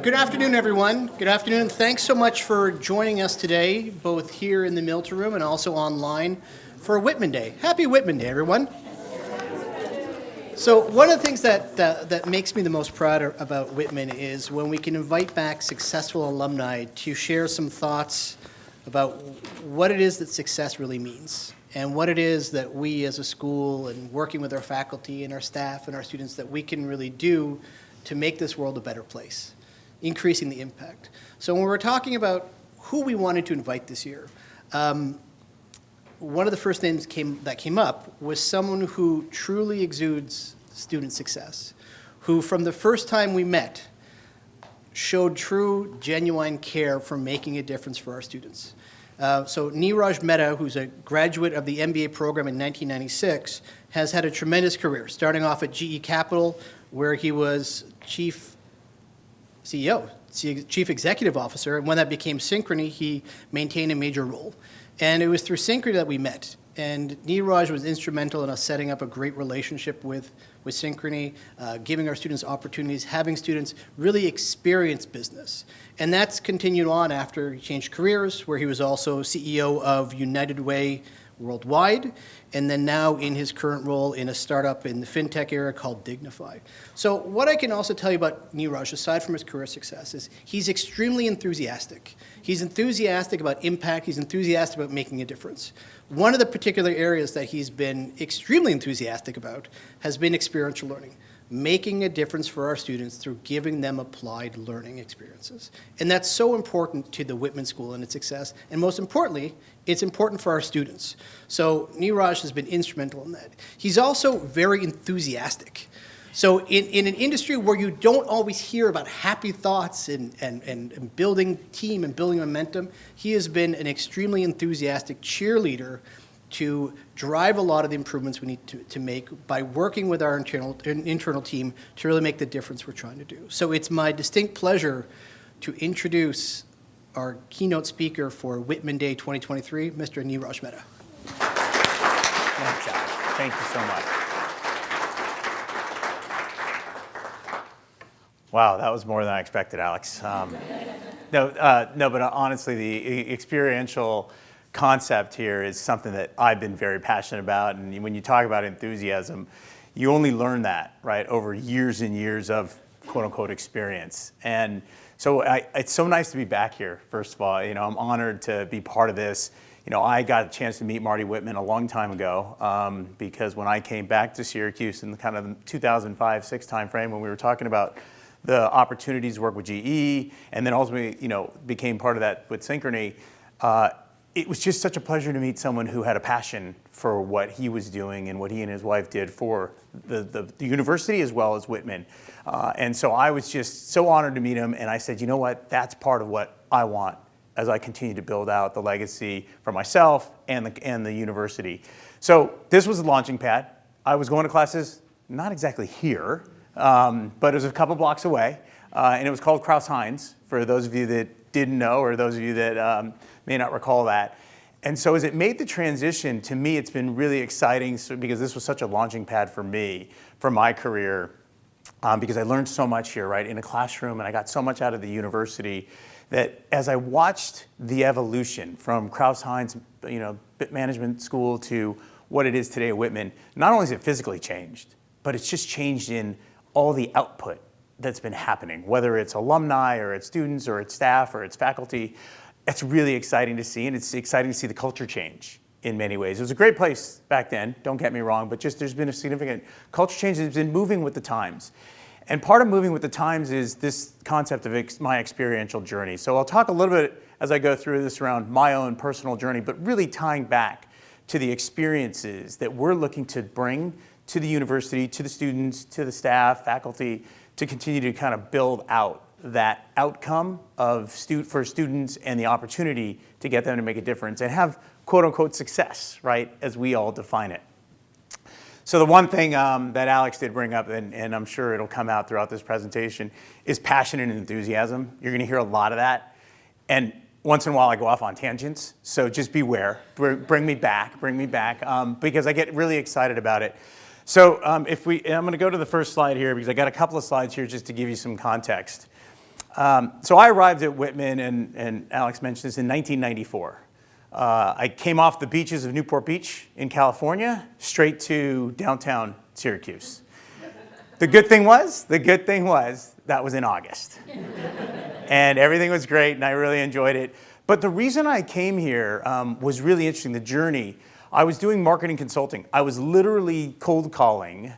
Good afternoon, everyone. Good afternoon. Thanks so much for joining us today, both here in the Milton Room and also online for Whitman Day. Happy Whitman Day, everyone. So one of the things that makes me the most proud about Whitman is when we can invite back successful alumni to share some thoughts about what it is that success really means and what it is that we as a school and working with our faculty and our staff and our students that we can really do to make this world a better place, increasing the impact. So when we're talking about who we wanted to invite this year, one of the first names that came up was someone who truly exudes student success, who from the first time we met showed true, genuine care for making a difference for our students. So Neeraj Mehta, who's a graduate of the MBA program in 1996, has had a tremendous career, starting off at GE Capital, where he was chief executive officer, and when that became Synchrony, he maintained a major role. And it was through Synchrony that we met. And Neeraj was instrumental in us setting up a great relationship with Synchrony, giving our students opportunities, having students really experience business. And that's continued on after he changed careers, where he was also CEO of United Way worldwide, and then now in his current role in a startup in the fintech era called DigniFi. So what I can also tell you about Neeraj, aside from his career success, is he's extremely enthusiastic. He's enthusiastic about impact. He's enthusiastic about making a difference. One of the particular areas that he's been extremely enthusiastic about has been experiential learning, making a difference for our students through giving them applied learning experiences. And that's so important to the Whitman School and its success. And most importantly, it's important for our students. So Neeraj has been instrumental in that. He's also very enthusiastic. So in an industry where you don't always hear about happy thoughts and building team and building momentum, he has been an extremely enthusiastic cheerleader to drive a lot of the improvements we need to make by working with our internal team to really make the difference we're trying to do. So it's my distinct pleasure to introduce our keynote speaker for Whitman Day 2023, Mr. Neeraj Mehta. Thanks, Alex. Thank you so much. Wow, that was more than I expected, Alex. But honestly, the experiential concept here is something that I've been very passionate about. And when you talk about enthusiasm, you only learn that, right, over years and years of quote unquote experience. And so it's so nice to be back here, first of all. I'm honored to be part of this. I got a chance to meet Marty Whitman a long time ago because when I came back to Syracuse in the kind of 2005-06 timeframe when we were talking about the opportunities to work with GE and then ultimately, became part of that with Synchrony, it was just such a pleasure to meet someone who had a passion for what he was doing and what he and his wife did for the university as well as Whitman. And so I was just so honored to meet him, and I said, you know what, that's part of what I want as I continue to build out the legacy for myself and the university. So this was the launching pad. I was going to classes, not exactly here, but it was a couple blocks away, and it was called Crouse-Hinds, for those of you that didn't know or those of you that may not recall that. And so as it made the transition, to me, it's been really exciting because this was such a launching pad for me, for my career, because I learned so much here, right, in a classroom, and I got so much out of the university that as I watched the evolution from Crouse-Hinds, management school to what it is today at Whitman, not only has it physically changed, but it's just changed in all the output that's been happening, whether it's alumni or it's students or it's staff or it's faculty. It's really exciting to see, and it's exciting to see the culture change in many ways. It was a great place back then, don't get me wrong, but just there's been a significant culture change that's been moving with the times. And part of moving with the times is this concept of my experiential journey. So I'll talk a little bit as I go through this around my own personal journey, but really tying back to the experiences that we're looking to bring to the university, to the students, to the staff, faculty, to continue to kind of build out that outcome for students and the opportunity to get them to make a difference and have quote unquote success, right, as we all define it. So the one thing that Alex did bring up, and I'm sure it'll come out throughout this presentation, is passion and enthusiasm. You're gonna hear a lot of that. And once in a while I go off on tangents, so just beware. Bring me back, because I get really excited about it. So I'm gonna go to the first slide here because I got a couple of slides here just to give you some context. So I arrived at Whitman, and Alex mentioned this, in 1994. I came off the beaches of Newport Beach in California, straight to downtown Syracuse. The good thing was, that was in August. And everything was great, and I really enjoyed it. But the reason I came here was really interesting, the journey. I was doing marketing consulting. I was literally cold calling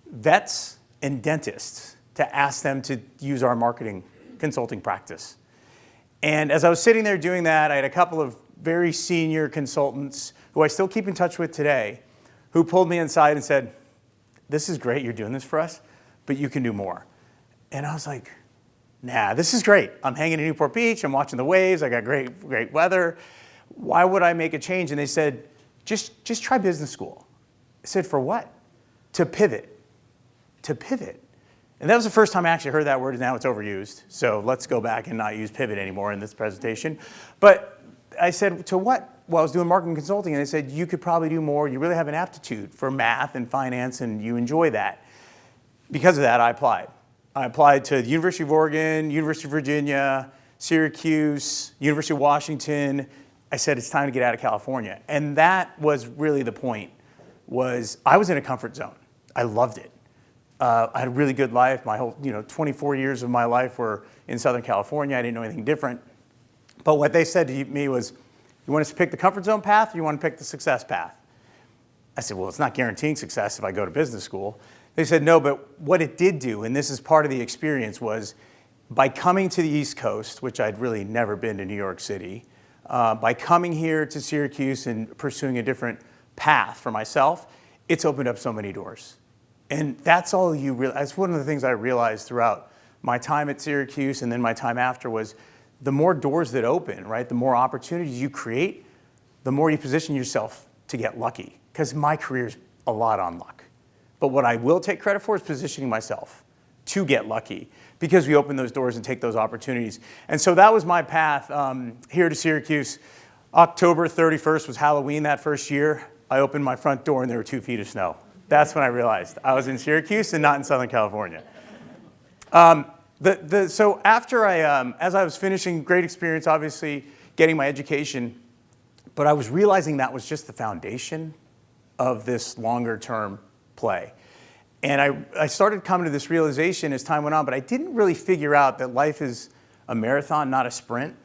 vets and dentists to ask them to use our marketing consulting practice. And as I was sitting there doing that, I had a couple of very senior consultants who I still keep in touch with today, who pulled me inside and said, "This is great, you're doing this for us, but you can do more." And I was like, nah, this is great. I'm hanging in Newport Beach, I'm watching the waves, I got great weather. Why would I make a change? And they said, just try business school. I said, for what? To pivot. To pivot. And that was the first time I actually heard that word, and now it's overused. So let's go back and not use pivot anymore in this presentation. But I said, to what? Well, I was doing marketing consulting, and they said, you could probably do more. You really have an aptitude for math and finance, and you enjoy that. Because of that, I applied. I applied to the University of Oregon, University of Virginia, Syracuse, University of Washington. I said, it's time to get out of California. And that was really the point, was I was in a comfort zone. I loved it. I had a really good life. My whole, 24 years of my life were in Southern California. I didn't know anything different. But what they said to me was, you want us to pick the comfort zone path, or you want to pick the success path? I said, well, it's not guaranteeing success if I go to business school. They said, no, but what it did do, and this is part of the experience, was by coming to the East Coast, which I'd really never been to New York City, by coming here to Syracuse and pursuing a different path for myself, it's opened up so many doors. And that's all you realize. That's one of the things I realized throughout my time at Syracuse and then my time after was the more doors that open, right, the more opportunities you create, the more you position yourself to get lucky. Because my career's a lot on luck. But what I will take credit for is positioning myself to get lucky because we open those doors and take those opportunities. And so that was my path here to Syracuse. October 31st was Halloween that first year. I opened my front door and there were 2 feet of snow. That's when I realized I was in Syracuse and not in Southern California. So after as I was finishing, great experience, obviously, getting my education, but I was realizing that was just the foundation of this longer term play. And I started coming to this realization as time went on, but I didn't really figure out that life is a marathon, not a sprint,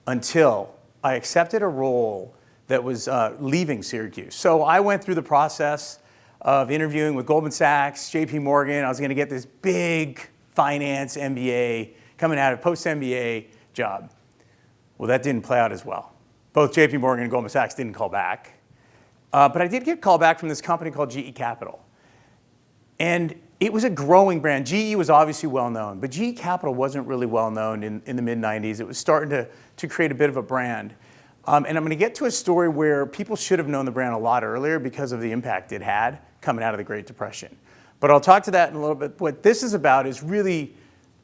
until I accepted a role that was leaving Syracuse. So I went through the process of interviewing with Goldman Sachs, JP Morgan. I was going to get this big finance MBA, coming out of post-MBA job. Well, that didn't play out as well. Both JP Morgan and Goldman Sachs didn't call back. But I did get a call back from this company called GE Capital. And it was a growing brand. GE was obviously well known, but GE Capital wasn't really well known in the mid-90s. It was starting to create a bit of a brand. And I'm going to get to a story where people should have known the brand a lot earlier because of the impact it had coming out of the Great Depression. But I'll talk to that in a little bit. What this is about is really,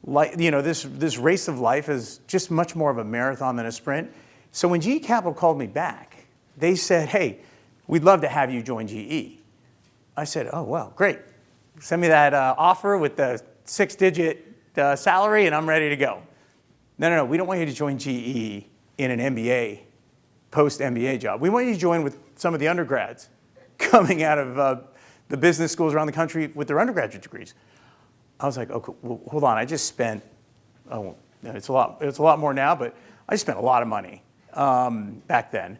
this race of life is just much more of a marathon than a sprint. So when GE Capital called me back, they said, hey, we'd love to have you join GE. I said, oh, well, great. Send me that offer with the 6-digit salary, and I'm ready to go. No, we don't want you to join GE in an MBA, post-MBA job. We want you to join with some of the undergrads coming out of the business schools around the country with their undergraduate degrees. I was like, okay, well, hold on. I just spent, it's a lot more now, but I spent a lot of money back then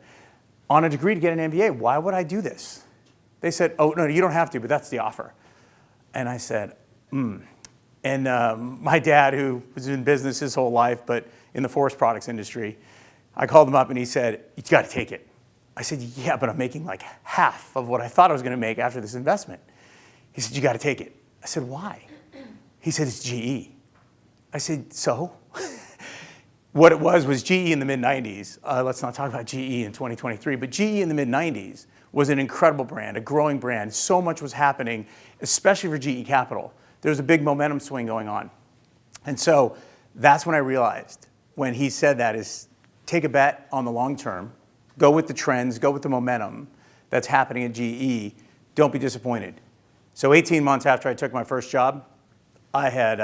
on a degree to get an MBA. Why would I do this? They said, oh, no, you don't have to, but that's the offer. And I said, And my dad, who was in business his whole life, but in the forest products industry, I called him up and he said, you got to take it. I said, yeah, but I'm making like half of what I thought I was going to make after this investment. He said, you got to take it. I said, why? He said, it's GE. I said, so? What it was GE in the mid-90s. Let's not talk about GE in 2023, but GE in the mid-90s was an incredible brand, a growing brand. So much was happening, especially for GE Capital. There was a big momentum swing going on. And so that's when I realized, when he said that, is take a bet on the long term, go with the trends, go with the momentum that's happening at GE, don't be disappointed. So 18 months after I took my first job, I had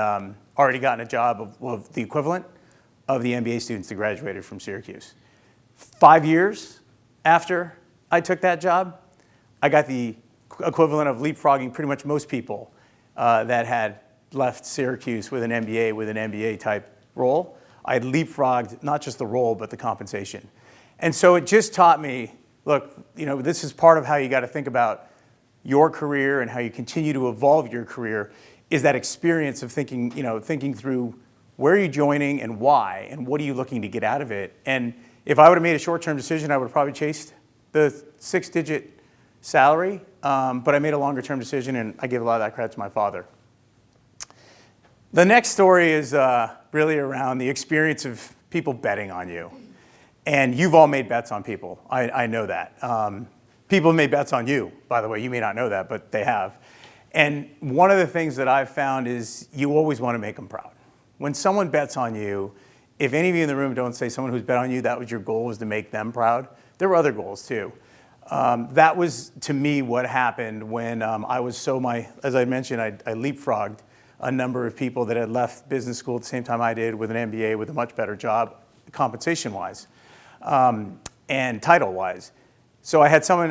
already gotten a job of the equivalent of the MBA students that graduated from Syracuse. 5 years after I took that job, I got the equivalent of leapfrogging pretty much most people that had left Syracuse with an MBA type role. I had leapfrogged not just the role, but the compensation. And so it just taught me, look, this is part of how you got to think about your career and how you continue to evolve your career, is that experience of thinking through where are you joining and why, and what are you looking to get out of it. And if I would have made a short-term decision, I would have probably chased the 6-digit salary, but I made a longer-term decision, and I give a lot of that credit to my father. The next story is really around the experience of people betting on you. And you've all made bets on people. I know that. People have made bets on you, by the way. You may not know that, but they have. And one of the things that I've found is you always want to make them proud. When someone bets on you, if any of you in the room don't say someone who's bet on you, that was your goal, was to make them proud. There were other goals too. That was, to me, what happened when I was as I mentioned, I leapfrogged a number of people that had left business school at the same time I did with an MBA with a much better job, compensation-wise and title-wise. So I had someone,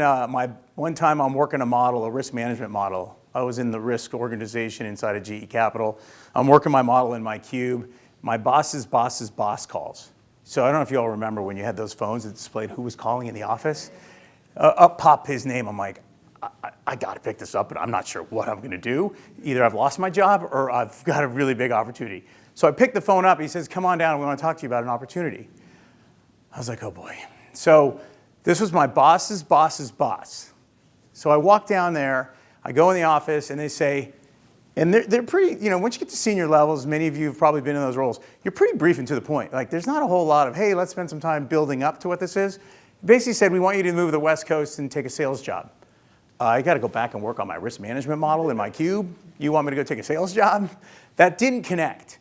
one time I'm working a risk management model. I was in the risk organization inside of GE Capital. I'm working my model in my cube. My boss's boss calls. So I don't know if you all remember when you had those phones that displayed who was calling in the office. Up popped his name. I'm like, I got to pick this up, but I'm not sure what I'm going to do. Either I've lost my job or I've got a really big opportunity. So I picked the phone up. He says, come on down. We want to talk to you about an opportunity. I was like, oh boy. So this was my boss's boss. So I walk down there. I go in the office, and they say, and they're pretty, once you get to senior levels, many of you have probably been in those roles, you're pretty brief and to the point. Like, there's not a whole lot of, hey, let's spend some time building up to what this is. Basically said, we want you to move to the West Coast and take a sales job. I got to go back and work on my risk management model in my cube. You want me to go take a sales job? That didn't connect.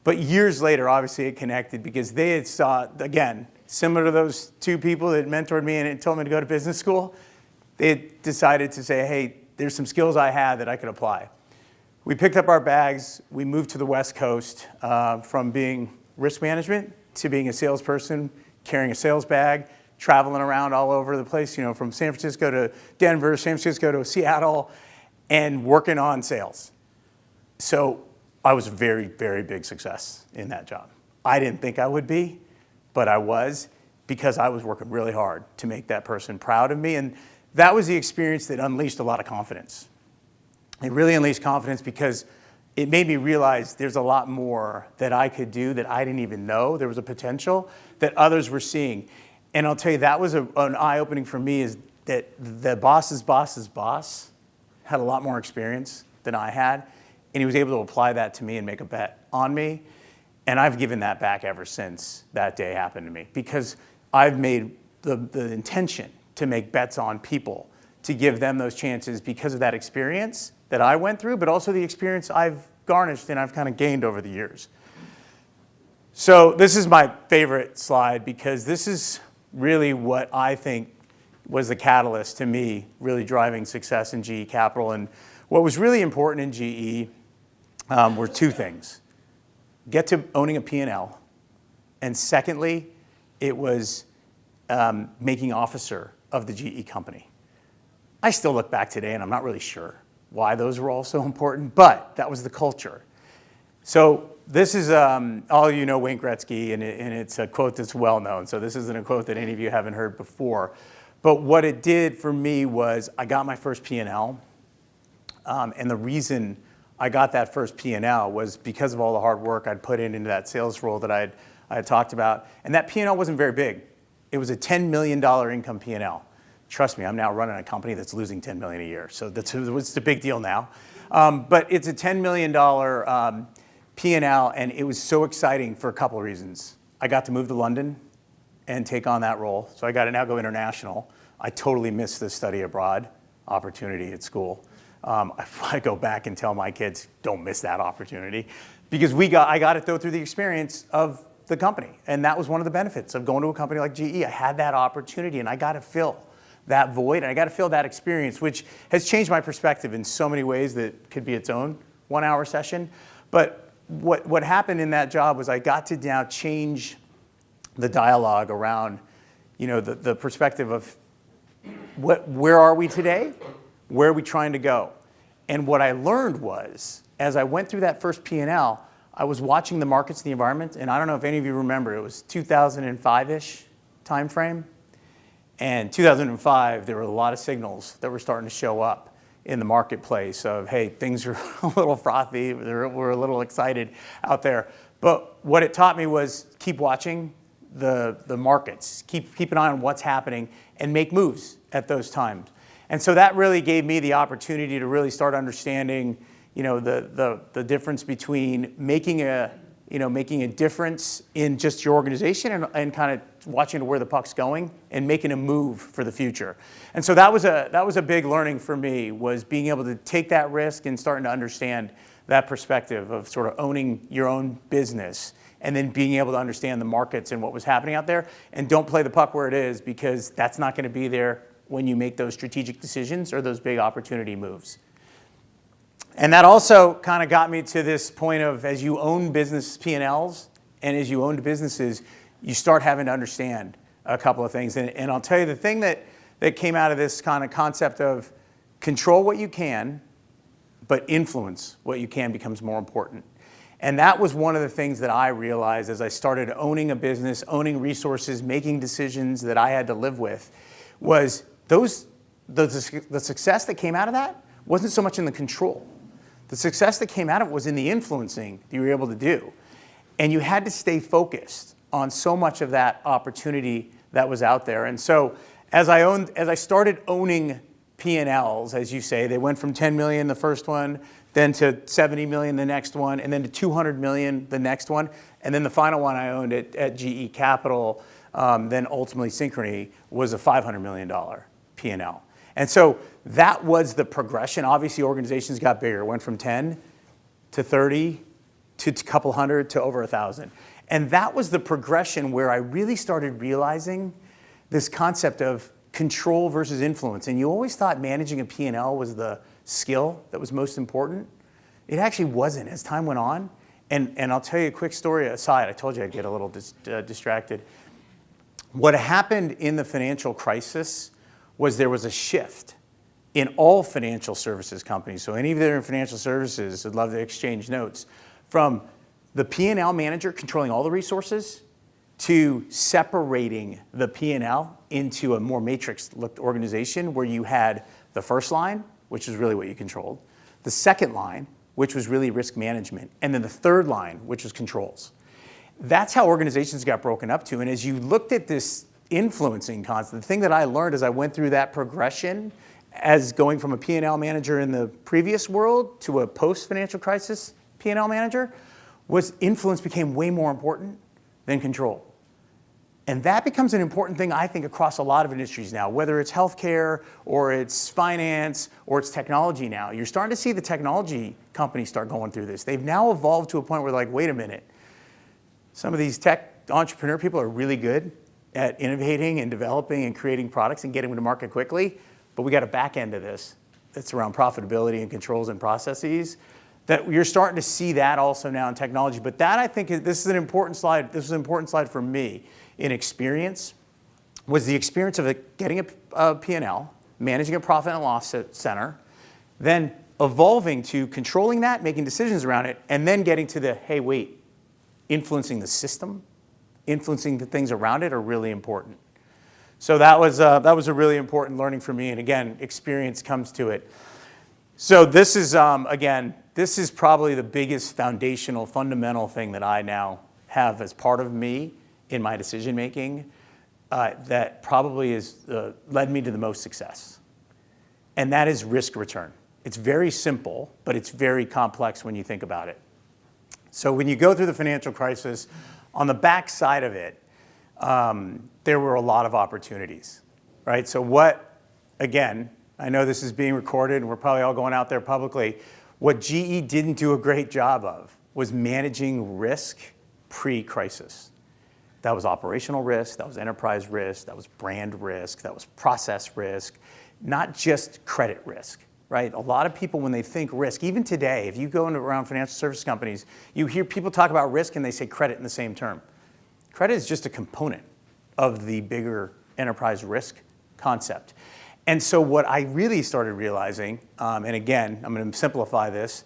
But years later, obviously, it connected because they had saw, again, similar to those two people that mentored me and told me to go to business school, they had decided to say, hey, there's some skills I had that I could apply. We picked up our bags. We moved to the West Coast from being risk management to being a salesperson, carrying a sales bag, traveling around all over the place, from San Francisco to Denver, San Francisco to Seattle, and working on sales. So I was a very, very big success in that job. I didn't think I would be, but I was, because I was working really hard to make that person proud of me. And that was the experience that unleashed a lot of confidence. It really unleashed confidence because it made me realize there's a lot more that I could do that I didn't even know. There was a potential that others were seeing. And I'll tell you, that was an eye-opening for me, is that the boss's boss had a lot more experience than I had, and he was able to apply that to me and make a bet on me. And I've given that back ever since that day happened to me, because I've made the intention to make bets on people, to give them those chances because of that experience that I went through, but also the experience I've garnished and I've kind of gained over the years. So this is my favorite slide, because this is really what I think was the catalyst to me really driving success in GE Capital. And what was really important in GE were two things. Get to owning a P&L. And secondly, it was making officer of the GE company. I still look back today and I'm not really sure why those were all so important, but that was the culture. So this is, all you know Wayne Gretzky, and it's a quote that's well known. So this isn't a quote that any of you haven't heard before. But what it did for me was I got my first P&L. And the reason I got that first P&L was because of all the hard work I'd put into that sales role that I had talked about. And that P&L wasn't very big. It was a $10 million income P&L. Trust me, I'm now running a company that's losing $10 million a year. So it's a big deal now. But it's a $10 million P&L, and it was so exciting for a couple of reasons. I got to move to London and take on that role. So I got to now go international. I totally missed the study abroad opportunity at school. I go back and tell my kids, don't miss that opportunity, because I got it though through the experience of the company. And that was one of the benefits of going to a company like GE. I had that opportunity, and I got to fill that void, and I got to fill that experience, which has changed my perspective in so many ways that could be its own 1-hour session. But what happened in that job was I got to now change the dialogue around, the perspective of where are we today? Where are we trying to go? And what I learned was, as I went through that first P&L, I was watching the markets and the environment, and I don't know if any of you remember, it was 2005-ish time frame. And 2005, there were a lot of signals that were starting to show up in the marketplace of, hey, things are a little frothy, we're a little excited out there. But what it taught me was keep watching the markets, keep an eye on what's happening, and make moves at those times. And so that really gave me the opportunity to really start understanding, the difference between making a difference in just your organization and kind of watching where the puck's going and making a move for the future. And so that was a big learning for me, was being able to take that risk and starting to understand that perspective of sort of owning your own business and then being able to understand the markets and what was happening out there. And don't play the puck where it is, because that's not going to be there when you make those strategic decisions or those big opportunity moves. And that also kind of got me to this point of, as you own business P&Ls and as you own businesses, you start having to understand a couple of things. And I'll tell you, the thing that came out of this kind of concept of control what you can, but influence what you can becomes more important. And that was one of the things that I realized as I started owning a business, owning resources, making decisions that I had to live with, was the success that came out of that wasn't so much in the control. The success that came out of it was in the influencing that you were able to do. And you had to stay focused on so much of that opportunity that was out there. And so as I started owning P&Ls, as you say, they went from 10 million the first one, then to 70 million the next one, and then to 200 million the next one. And then the final one I owned at GE Capital, then ultimately Synchrony, was a $500 million P&L. And so that was the progression. Obviously, organizations got bigger. It went from 10 to 30 to a couple hundred to over 1,000. And that was the progression where I really started realizing this concept of control versus influence. And you always thought managing a P&L was the skill that was most important. It actually wasn't as time went on. And I'll tell you a quick story aside. I told you I'd get a little distracted. What happened in the financial crisis was there was a shift in all financial services companies. So any of you that are in financial services would love to exchange notes, from the P&L manager controlling all the resources to separating the P&L into a more matrix-looked organization where you had the first line, which is really what you controlled, the second line, which was really risk management, and then the third line, which was controls. That's how organizations got broken up to. And as you looked at this influencing concept, the thing that I learned as I went through that progression, as going from a P&L manager in the previous world to a post-financial crisis P&L manager, was influence became way more important than control. And that becomes an important thing, I think, across a lot of industries now, whether it's healthcare or it's finance or it's technology now. You're starting to see the technology companies start going through this. They've now evolved to a point where they're like, wait a minute, some of these tech entrepreneur people are really good at innovating and developing and creating products and getting them to market quickly, but we got a back end of this that's around profitability and controls and processes, that you're starting to see that also now in technology. But that, I think, this is an important slide. This is an important slide for me in experience, was the experience of getting a P&L, managing a profit and loss center, then evolving to controlling that, making decisions around it, and then getting to the, hey, wait, influencing the system, influencing the things around it are really important. So that was a really important learning for me. And again, experience comes to it. So this is, again, this is probably the biggest foundational, fundamental thing that I now have as part of me in my decision making that probably has led me to the most success. And that is risk return. It's very simple, but it's very complex when you think about it. So when you go through the financial crisis, on the back side of it, there were a lot of opportunities, right? So what, again, I know this is being recorded and we're probably all going out there publicly, what GE didn't do a great job of was managing risk pre-crisis. That was operational risk, that was enterprise risk, that was brand risk, that was process risk, not just credit risk, right? A lot of people, when they think risk, even today, if you go around financial service companies, you hear people talk about risk and they say credit in the same term. Credit is just a component of the bigger enterprise risk concept. And so what I really started realizing, and again, I'm going to simplify this,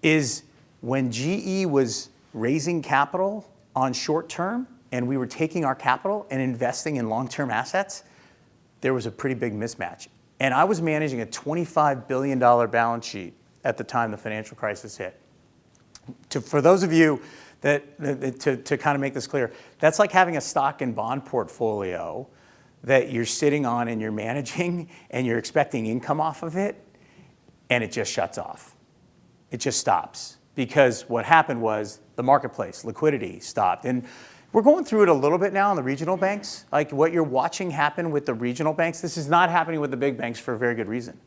is when GE was raising capital on short term and we were taking our capital and investing in long-term assets, there was a pretty big mismatch. And I was managing a $25 billion balance sheet at the time the financial crisis hit. For those of you to kind of make this clear, that's like having a stock and bond portfolio that you're sitting on and you're managing and you're expecting income off of it, and it just shuts off. It just stops. Because what happened was the marketplace, liquidity stopped. And we're going through it a little bit now in the regional banks. Like what you're watching happen with the regional banks, this is not happening with the big banks for a very good reason.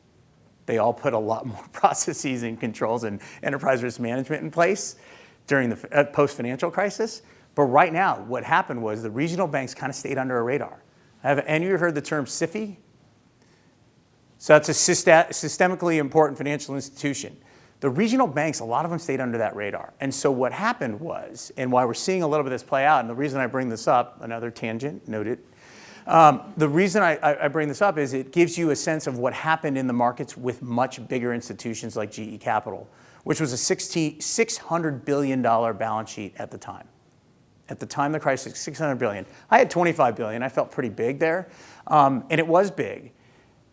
They all put a lot more processes and controls and enterprise risk management in place during the post-financial crisis. But right now, what happened was the regional banks kind of stayed under a radar. Have any of you heard the term SIFI? So that's a systemically important financial institution. The regional banks, a lot of them stayed under that radar. And so what happened was, and why we're seeing a little bit of this play out, and the reason I bring this up, another tangent, noted, the reason I bring this up is it gives you a sense of what happened in the markets with much bigger institutions like GE Capital, which was a $600 billion balance sheet at the time. At the time of the crisis, $600 billion. I had $25 billion. I felt pretty big there, and it was big.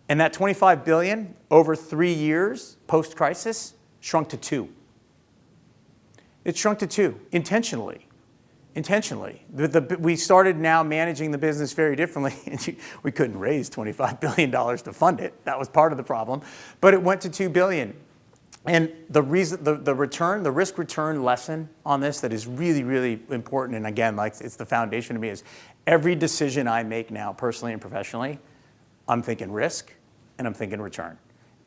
And that $25 billion over 3 years post-crisis shrunk to 2. It shrunk to 2 intentionally. We started now managing the business very differently. We couldn't raise $25 billion to fund it. That was part of the problem. But it went to $2 billion. And the reason, the risk return lesson on this that is really, really important, and again, like it's the foundation to me, is every decision I make now, personally and professionally, I'm thinking risk and I'm thinking return.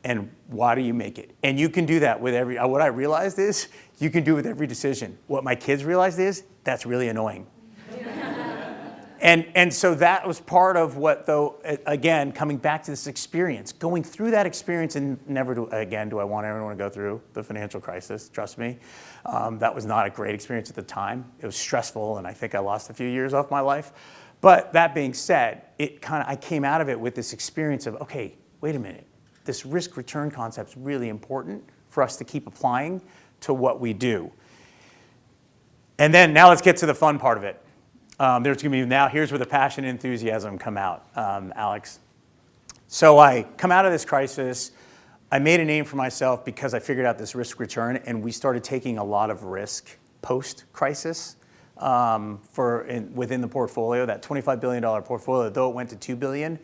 And why do you make it? And you can do that with what I realized is you can do with every decision. What my kids realized is that's really annoying. And so that was part of what, though, again, coming back to this experience, going through that experience, and never do I want everyone to go through the financial crisis, trust me. That was not a great experience at the time. It was stressful, and I think I lost a few years off my life. But that being said, I came out of it with this experience of, okay, wait a minute. This risk return concept is really important for us to keep applying to what we do. And then now let's get to the fun part of it. Here's where the passion and enthusiasm come out, Alex. So I come out of this crisis. I made a name for myself because I figured out this risk return, and we started taking a lot of risk post-crisis within the portfolio. That $25 billion portfolio, though it went to $2 billion,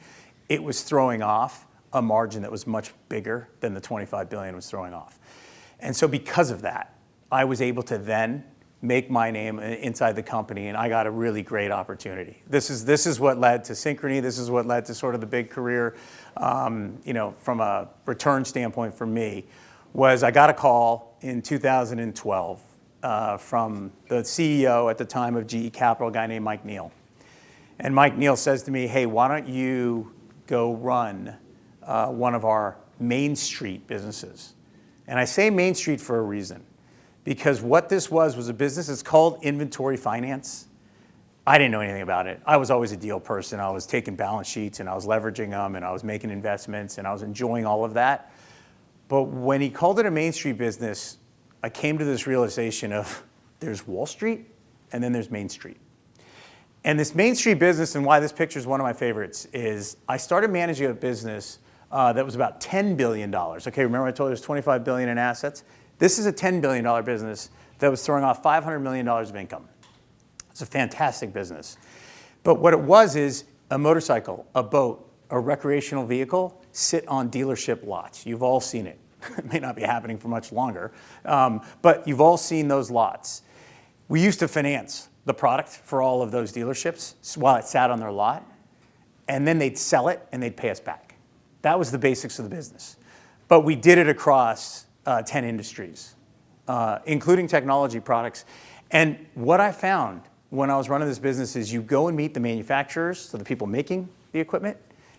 it was throwing off a margin that was much bigger than the $25 billion was throwing off. And so because of that, I was able to then make my name inside the company, and I got a really great opportunity. This is what led to Synchrony. This is what led to sort of the big career, from a return standpoint for me, was I got a call in 2012 from the CEO at the time of GE Capital, a guy named Mike Neal. And Mike Neal says to me, hey, why don't you go run one of our Main Street businesses? And I say Main Street for a reason. Because what this was a business. It's called inventory finance. I didn't know anything about it. I was always a deal person. I was taking balance sheets and I was leveraging them and I was making investments and I was enjoying all of that. But when he called it a Main Street business, I came to this realization of there's Wall Street and then there's Main Street. And this Main Street business, and why this picture is one of my favorites, is I started managing a business that was about $10 billion. Okay, remember I told you there's $25 billion in assets? This is a $10 billion business that was throwing off $500 million of income. It's a fantastic business. But what it was is a motorcycle, a boat, a recreational vehicle sit on dealership lots. You've all seen it. It may not be happening for much longer, but you've all seen those lots. We used to finance the product for all of those dealerships while it sat on their lot, and then they'd sell it and they'd pay us back. That was the basics of the business. But we did it across 10 industries, including technology products. And what I found when I was running this business is you go and meet the manufacturers, so the people making the equipment.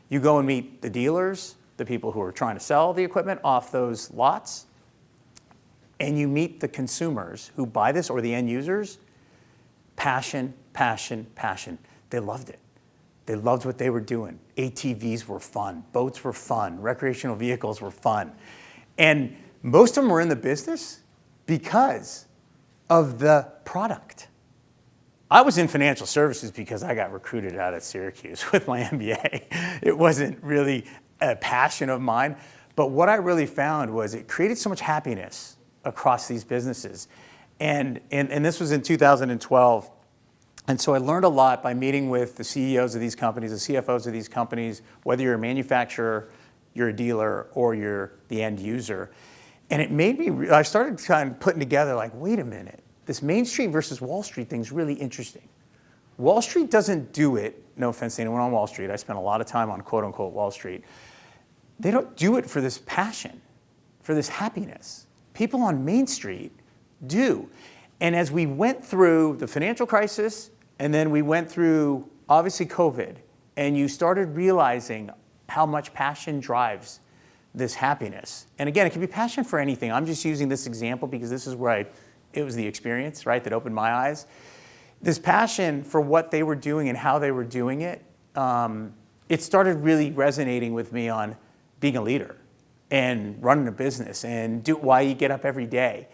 You go and meet the dealers, the people who are trying to sell the equipment off those lots, and you meet the consumers who buy this or the end users, passion, passion, passion. They loved it. They loved what they were doing. ATVs were fun. Boats were fun. Recreational vehicles were fun. And most of them were in the business because of the product. I was in financial services because I got recruited out of Syracuse with my MBA. It wasn't really a passion of mine. But what I really found was it created so much happiness across these businesses. And this was in 2012. And so I learned a lot by meeting with the CEOs of these companies, the CFOs of these companies, whether you're a manufacturer, you're a dealer, or you're the end user. And it made me, I started kind of putting together like, wait a minute, this Main Street versus Wall Street thing is really interesting. Wall Street doesn't do it, no offense to anyone on Wall Street, I spent a lot of time on quote unquote Wall Street. They don't do it for this passion, for this happiness. People on Main Street do. And as we went through the financial crisis, and then we went through, obviously, COVID, and you started realizing how much passion drives this happiness. And again, it can be passion for anything. I'm just using this example because this is where it was the experience, right, that opened my eyes. This passion for what they were doing and how they were doing it, it started really resonating with me on being a leader and running a business and why you get up every day.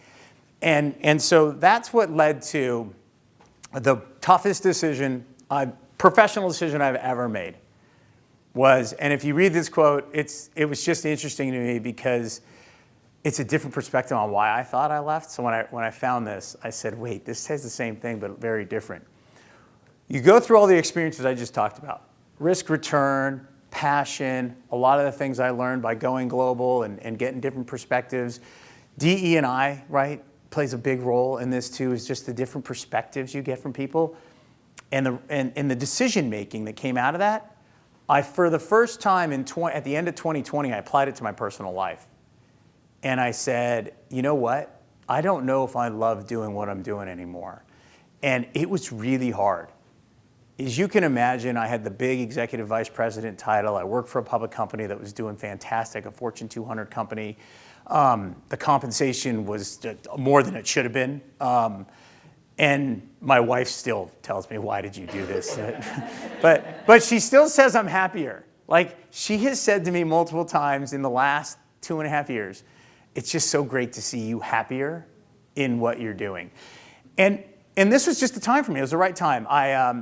And so that's what led to the toughest decision, professional decision I've ever made was, and if you read this quote, it was just interesting to me because it's a different perspective on why I thought I left. So when I found this, I said, wait, this says the same thing, but very different. You go through all the experiences I just talked about, risk return, passion, a lot of the things I learned by going global and getting different perspectives. DE&I, right, plays a big role in this too, is just the different perspectives you get from people. And the decision making that came out of that, for the first time at the end of 2020, I applied it to my personal life. And I said, you know what? I don't know if I love doing what I'm doing anymore. And it was really hard. As you can imagine, I had the big executive vice president title. I worked for a public company that was doing fantastic, a Fortune 200 company. The compensation was more than it should have been. And my wife still tells me, why did you do this? but she still says I'm happier. Like, she has said to me multiple times in the last 2.5 years, it's just so great to see you happier in what you're doing. And this was just the time for me. It was the right time.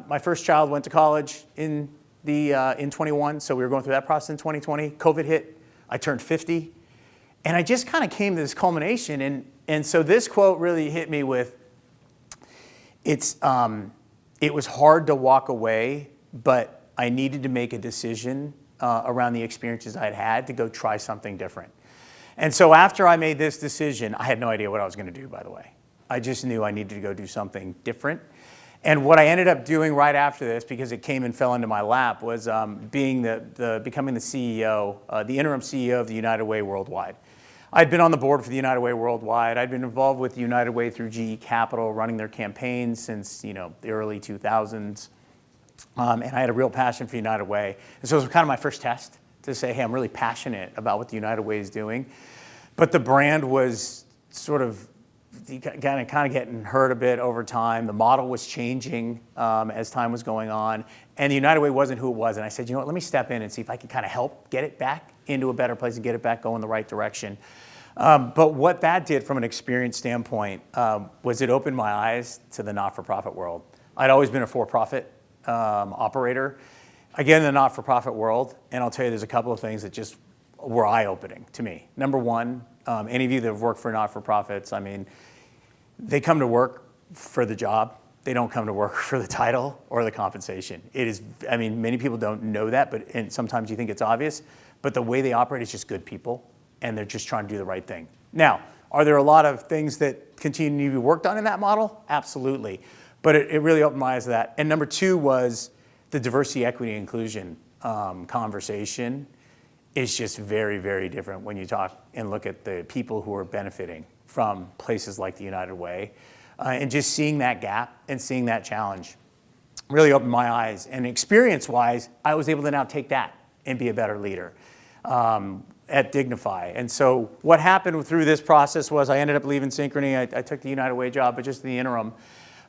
My first child went to college in 21, so we were going through that process in 2020. COVID hit. I turned 50. And I just kind of came to this culmination. And so this quote really hit me with, it was hard to walk away, but I needed to make a decision around the experiences I'd had to go try something different. And so after I made this decision, I had no idea what I was going to do, by the way. I just knew I needed to go do something different. And what I ended up doing right after this, because it came and fell into my lap, was becoming the CEO, the interim CEO of the United Way Worldwide. I'd been on the board for the United Way Worldwide. I'd been involved with United Way through GE Capital, running their campaigns since the early 2000s. And I had a real passion for United Way. And so it was kind of my first test to say, hey, I'm really passionate about what the United Way is doing. But the brand was sort of kind of getting hurt a bit over time. The model was changing as time was going on. And the United Way wasn't who it was. And I said, you know what, let me step in and see if I can kind of help get it back into a better place and get it back going the right direction. But what that did from an experience standpoint was it opened my eyes to the not-for-profit world. I'd always been a for-profit operator. I get in the not-for-profit world, and I'll tell you there's a couple of things that just were eye-opening to me. Number one, any of you that have worked for not-for-profits, I mean, they come to work for the job. They don't come to work for the title or the compensation. It is, I mean, many people don't know that, and sometimes you think it's obvious, but the way they operate is just good people, and they're just trying to do the right thing. Now, are there a lot of things that continue to be worked on in that model? Absolutely. But it really opened my eyes to that. And number two was the diversity, equity, inclusion conversation is just very, very different when you talk and look at the people who are benefiting from places like the United Way. And just seeing that gap and seeing that challenge really opened my eyes. And experience-wise, I was able to now take that and be a better leader. at DigniFi. And so what happened through this process was I ended up leaving Synchrony. I took the United Way job, but just in the interim.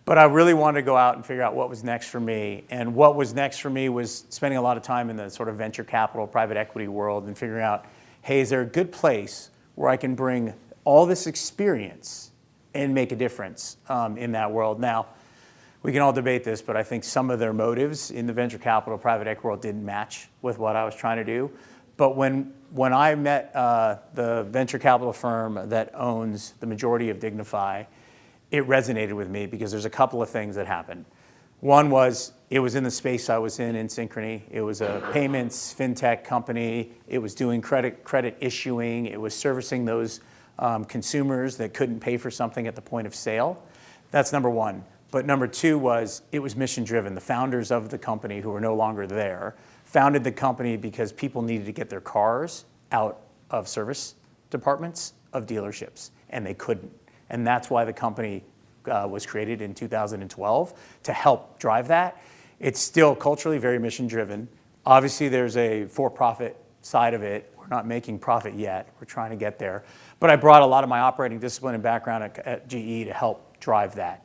But I really wanted to go out and figure out what was next for me. And what was next for me was spending a lot of time in the sort of venture capital, private equity world and figuring out, hey, is there a good place where I can bring all this experience and make a difference in that world? Now, we can all debate this, but I think some of their motives in the venture capital, private equity world didn't match with what I was trying to do. But when I met the venture capital firm that owns the majority of DigniFi, it resonated with me because there's a couple of things that happened. One was it was in the space I was in Synchrony. It was a payments fintech company. It was doing credit issuing. It was servicing those consumers that couldn't pay for something at the point of sale. That's number one. But number two was it was mission driven. The founders of the company, who are no longer there, founded the company because people needed to get their cars out of service departments of dealerships, and they couldn't. And that's why the company was created in 2012 to help drive that. It's still culturally very mission driven. Obviously, there's a for-profit side of it. We're not making profit yet. We're trying to get there. But I brought a lot of my operating discipline and background at GE to help drive that.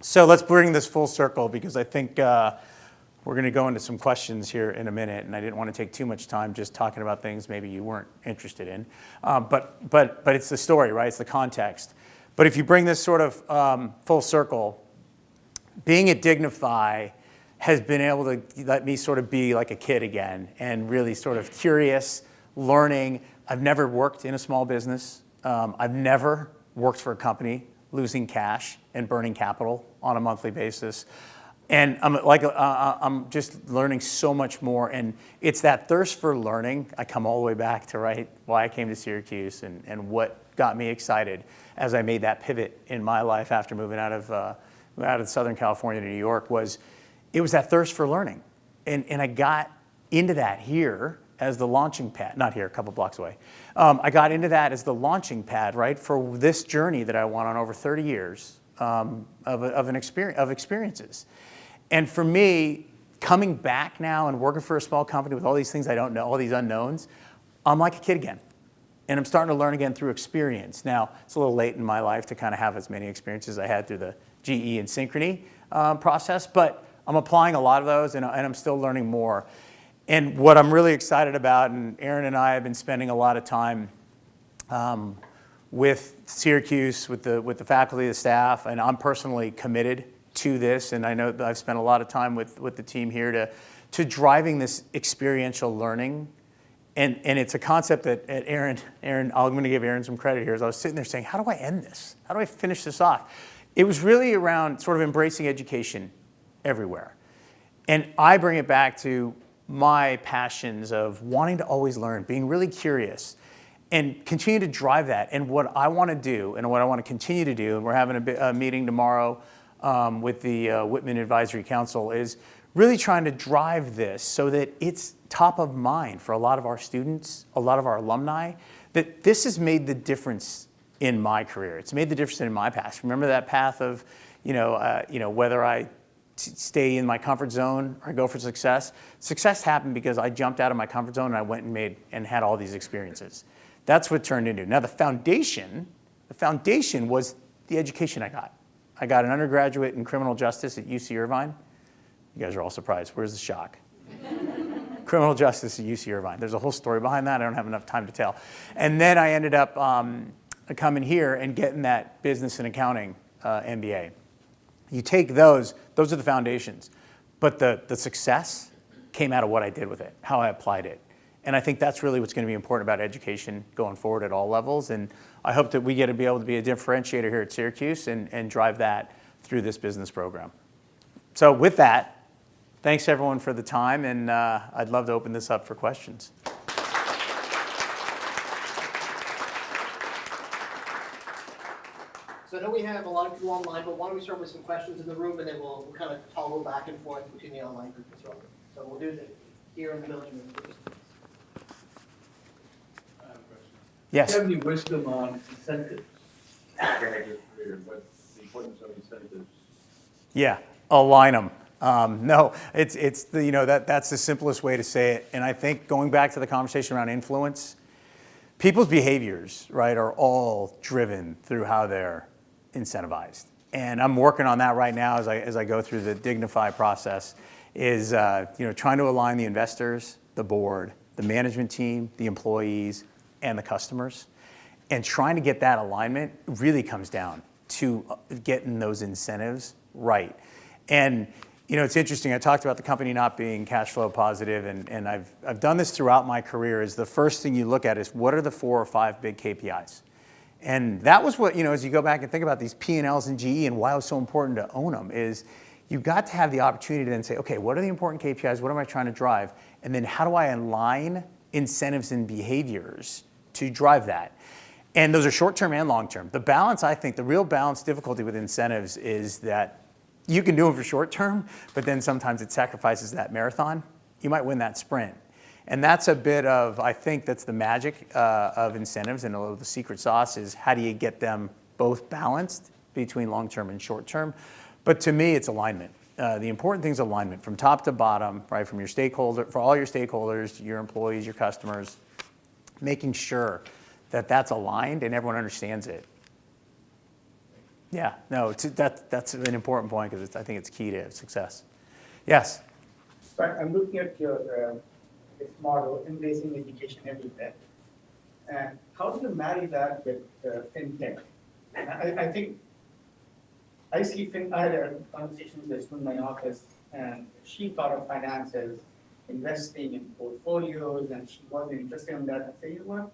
So let's bring this full circle because I think we're going to go into some questions here in a minute, and I didn't want to take too much time just talking about things maybe you weren't interested in. But it's the story, right? It's the context. But if you bring this sort of full circle, being at DigniFi has been able to let me sort of be like a kid again and really sort of curious, learning. I've never worked in a small business. I've never worked for a company losing cash and burning capital on a monthly basis. And I'm just learning so much more. And it's that thirst for learning. I come all the way back to why I came to Syracuse and what got me excited as I made that pivot in my life after moving out of Southern California to New York it was that thirst for learning. And I got into that here as the launching pad, not here, a couple blocks away. I got into that as the launching pad, right, for this journey that I went on over 30 years of experiences. And for me, coming back now and working for a small company with all these things I don't know, all these unknowns, I'm like a kid again. And I'm starting to learn again through experience. Now, it's a little late in my life to kind of have as many experiences as I had through the GE and Synchrony process, but I'm applying a lot of those and I'm still learning more. And what I'm really excited about, and Aaron and I have been spending a lot of time with Syracuse, with the faculty, the staff, and I'm personally committed to this. And I know that I've spent a lot of time with the team here to driving this experiential learning. And it's a concept that Aaron, I'm going to give Aaron some credit here, as I was sitting there saying, how do I end this? How do I finish this off? It was really around sort of embracing education everywhere. And I bring it back to my passions of wanting to always learn, being really curious, and continue to drive that. And what I want to do, and what I want to continue to do, and we're having a meeting tomorrow with the Whitman Advisory Council, is really trying to drive this so that it's top of mind for a lot of our students, a lot of our alumni, that this has made the difference in my career. It's made the difference in my past. Remember that path of, whether I stay in my comfort zone or go for success? Success happened because I jumped out of my comfort zone and I went and had all these experiences. That's what it turned into. Now the foundation was the education I got. I got an undergraduate in criminal justice at UC Irvine. You guys are all surprised. Where's the shock? Criminal justice at UC Irvine. There's a whole story behind that. I don't have enough time to tell. And then I ended up coming here and getting that business and accounting MBA. You take those are the foundations. But the success came out of what I did with it, how I applied it. And I think that's really what's going to be important about education going forward at all levels. And I hope that we get to be able to be a differentiator here at Syracuse and drive that through this business program. So with that, thanks everyone for the time, and I'd love to open this up for questions. So I know we have a lot of people online, but why don't we start with some questions in the room, and then we'll kind of toggle back and forth between the online group as well. So we'll do it here in the building room first. I have a question. Yes. Do you have any wisdom on incentives? What the importance of incentives? Yeah, align them. No, it's the, that's the simplest way to say it. And I think going back to the conversation around influence, people's behaviors, right, are all driven through how they're incentivized. And I'm working on that right now as I go through the DigniFi process, is trying to align the investors, the board, the management team, the employees, and the customers. And trying to get that alignment really comes down to getting those incentives right. And it's interesting. I talked about the company not being cash flow positive, and I've done this throughout my career. Is the first thing you look at is what are the 4 or 5 big KPIs, and that was what as you go back and think about these P&Ls in GE and why it was so important to own them is you got to have the opportunity to then say, okay, what are the important KPIs? What am I trying to drive? And then how do I align incentives and behaviors to drive that? And those are short-term and long-term. The balance, I think, the real balance difficulty with incentives is that you can do them for short-term, but then sometimes it sacrifices that marathon. You might win that sprint. And that's a bit of, I think that's the magic of incentives, and a little of the secret sauce is how do you get them both balanced between long-term and short-term. But to me, it's alignment. The important thing is alignment from top to bottom, right? From your stakeholder, for all your stakeholders, your employees, your customers, making sure that that's aligned and everyone understands it. Yeah, no, that's an important point because I think it's key to success. Yes? So I'm looking at your this model, embracing education everywhere. And how do you marry that with fintech? And I think I had a conversation with this in my office, and she thought of finance as investing in portfolios, and she wasn't interested in that. I say, you know what?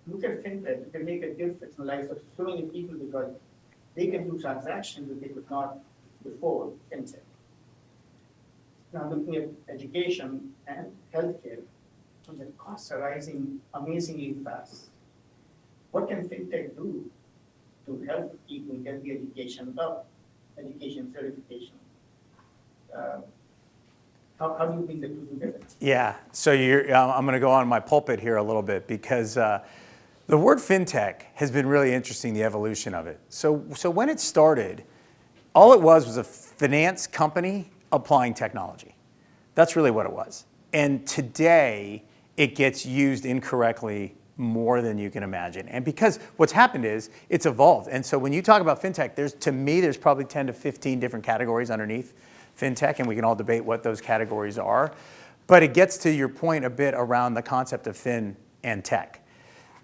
Look at fintech. You can make a difference in the lives of so many people because they can do transactions that they could not before fintech. Now looking at education and healthcare, the costs are rising amazingly fast. What can fintech do to help people get the education up, education certification? How do you bring the two together? Yeah, so I'm going to go on my pulpit here a little bit because the word fintech has been really interesting, the evolution of it. So when it started, all it was a finance company applying technology. That's really what it was. And today, it gets used incorrectly more than you can imagine. And because what's happened is it's evolved. And so when you talk about fintech, to me, there's probably 10 to 15 different categories underneath fintech, and we can all debate what those categories are. But it gets to your point a bit around the concept of fin and tech.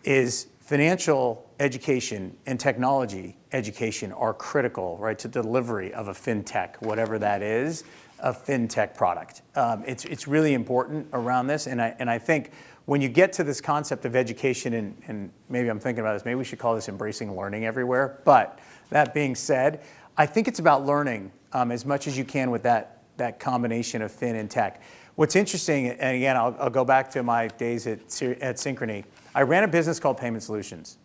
Is financial education and technology education are critical, right, to delivery of a fintech, whatever that is, a fintech product. It's really important around this, and I think when you get to this concept of education, and maybe I'm thinking about this, maybe we should call this embracing learning everywhere. But that being said, I think it's about learning as much as you can with that combination of fin and tech. What's interesting, and again, I'll go back to my days at Synchrony. I ran a business called Payment Solutions.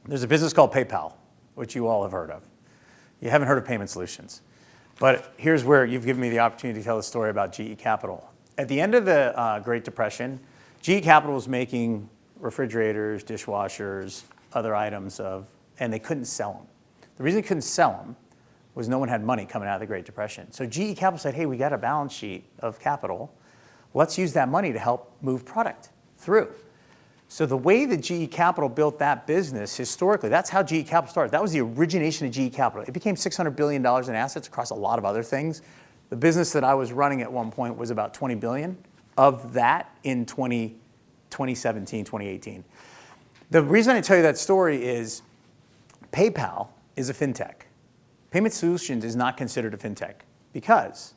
There's a business called PayPal, which you all have heard of. You haven't heard of Payment Solutions. But here's where you've given me the opportunity to tell a story about GE Capital. At the end of the Great Depression, GE Capital was making refrigerators, dishwashers, other items and they couldn't sell them. The reason they couldn't sell them was no one had money coming out of the Great Depression. So GE Capital said, hey, we got a balance sheet of capital. Let's use that money to help move product through. So the way that GE Capital built that business historically, that's how GE Capital started. That was the origination of GE Capital. It became $600 billion in assets across a lot of other things. The business that I was running at one point was about $20 billion of that in 2017, 2018. The reason I tell you that story is PayPal is a fintech. Payment Solutions is not considered a fintech because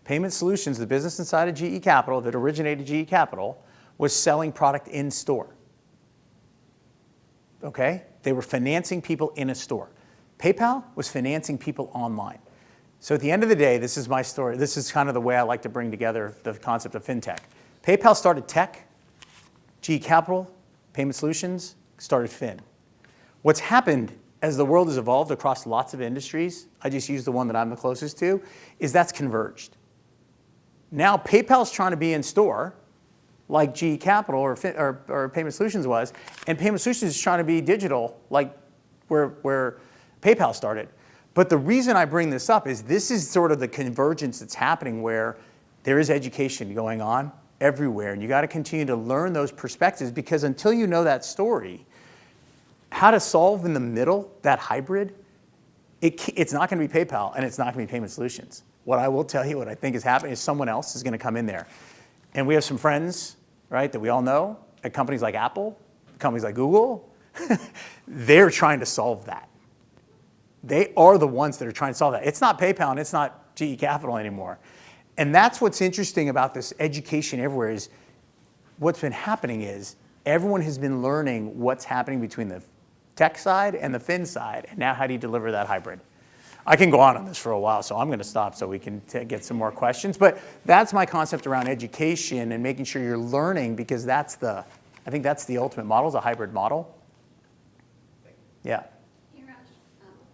Payment Solutions, the business inside of GE Capital that originated GE Capital, was selling product in store. Okay? They were financing people in a store. PayPal was financing people online. So at the end of the day, this is my story. This is kind of the way I like to bring together the concept of fintech. PayPal started tech. GE Capital, Payment Solutions, started fin. What's happened as the world has evolved across lots of industries, I just use the one that I'm the closest to, is that's converged. Now PayPal's trying to be in store, like GE Capital or Payment Solutions was, and Payment Solutions is trying to be digital, like where PayPal started. But the reason I bring this up is this is sort of the convergence that's happening where there is education going on everywhere, and you got to continue to learn those perspectives, because until you know that story, how to solve in the middle, that hybrid, it's not going to be PayPal and it's not going to be Payment Solutions. What I will tell you, what I think is happening is someone else is going to come in there. And we have some friends, right, that we all know at companies like Apple, companies like Google. They're trying to solve that. They are the ones that are trying to solve that. It's not PayPal and it's not GE Capital anymore. And that's what's interesting about this education everywhere is what's been happening is everyone has been learning what's happening between the tech side and the fin side, and now how do you deliver that hybrid? I can go on this for a while, so I'm going to stop so we can get some more questions. But that's my concept around education and making sure you're learning, because I think that's the ultimate model, is a hybrid model. Yeah. Neeraj,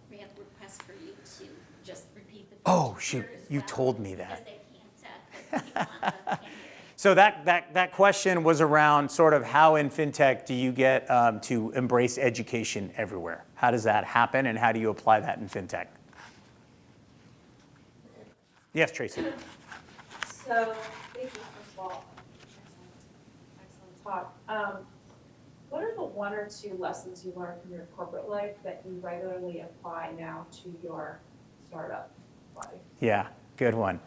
we have a request for you to just repeat the Oh, question shoot, here as you well, told me because that. they can't hear it. So that question was around sort of how in fintech do you get to embrace education everywhere? How does that happen, and how do you apply that in fintech? Yes, Tracy. So, thank you, first of all. Excellent talk. What are the one or two lessons you learned from your corporate life that you regularly apply now to your startup life? Yeah, good one.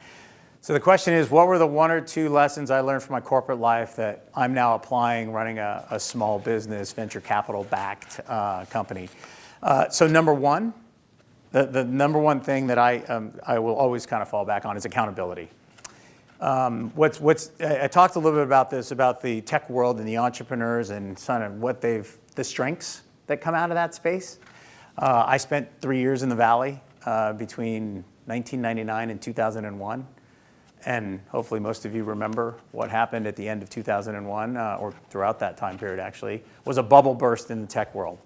So the question is, what were the one or two lessons I learned from my corporate life that I'm now applying running a small business, venture capital-backed company? So number one, the number one thing that I will always kind of fall back on is accountability. I talked a little bit about this, about the tech world and the entrepreneurs and sort of the strengths that come out of that space. I spent 3 years in the Valley between 1999 and 2001. And hopefully most of you remember what happened at the end of 2001, or throughout that time period actually, was a bubble burst in the tech world.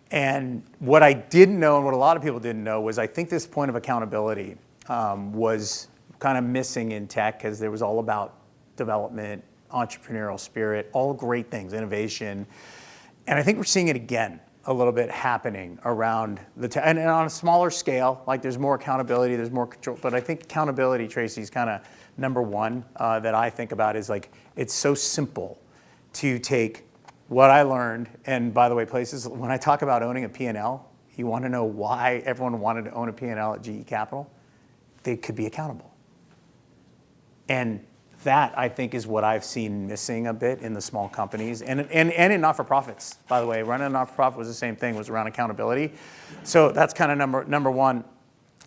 And what I didn't know, and what a lot of people didn't know, was I think this point of accountability was kind of missing in tech, because there was all about development, entrepreneurial spirit, all great things, innovation. And I think we're seeing it again a little bit happening around and on a smaller scale. Like there's more accountability, there's more control. But I think accountability, Tracy, is kind of number one that I think about, is like it's so simple to take what I learned. And by the way, when I talk about owning a P&L, you want to know why everyone wanted to own a P&L at GE Capital? They could be accountable. And that, I think, is what I've seen missing a bit in the small companies and in not-for-profits. By the way, running a not-for-profit was the same thing, was around accountability. So that's kind of number one.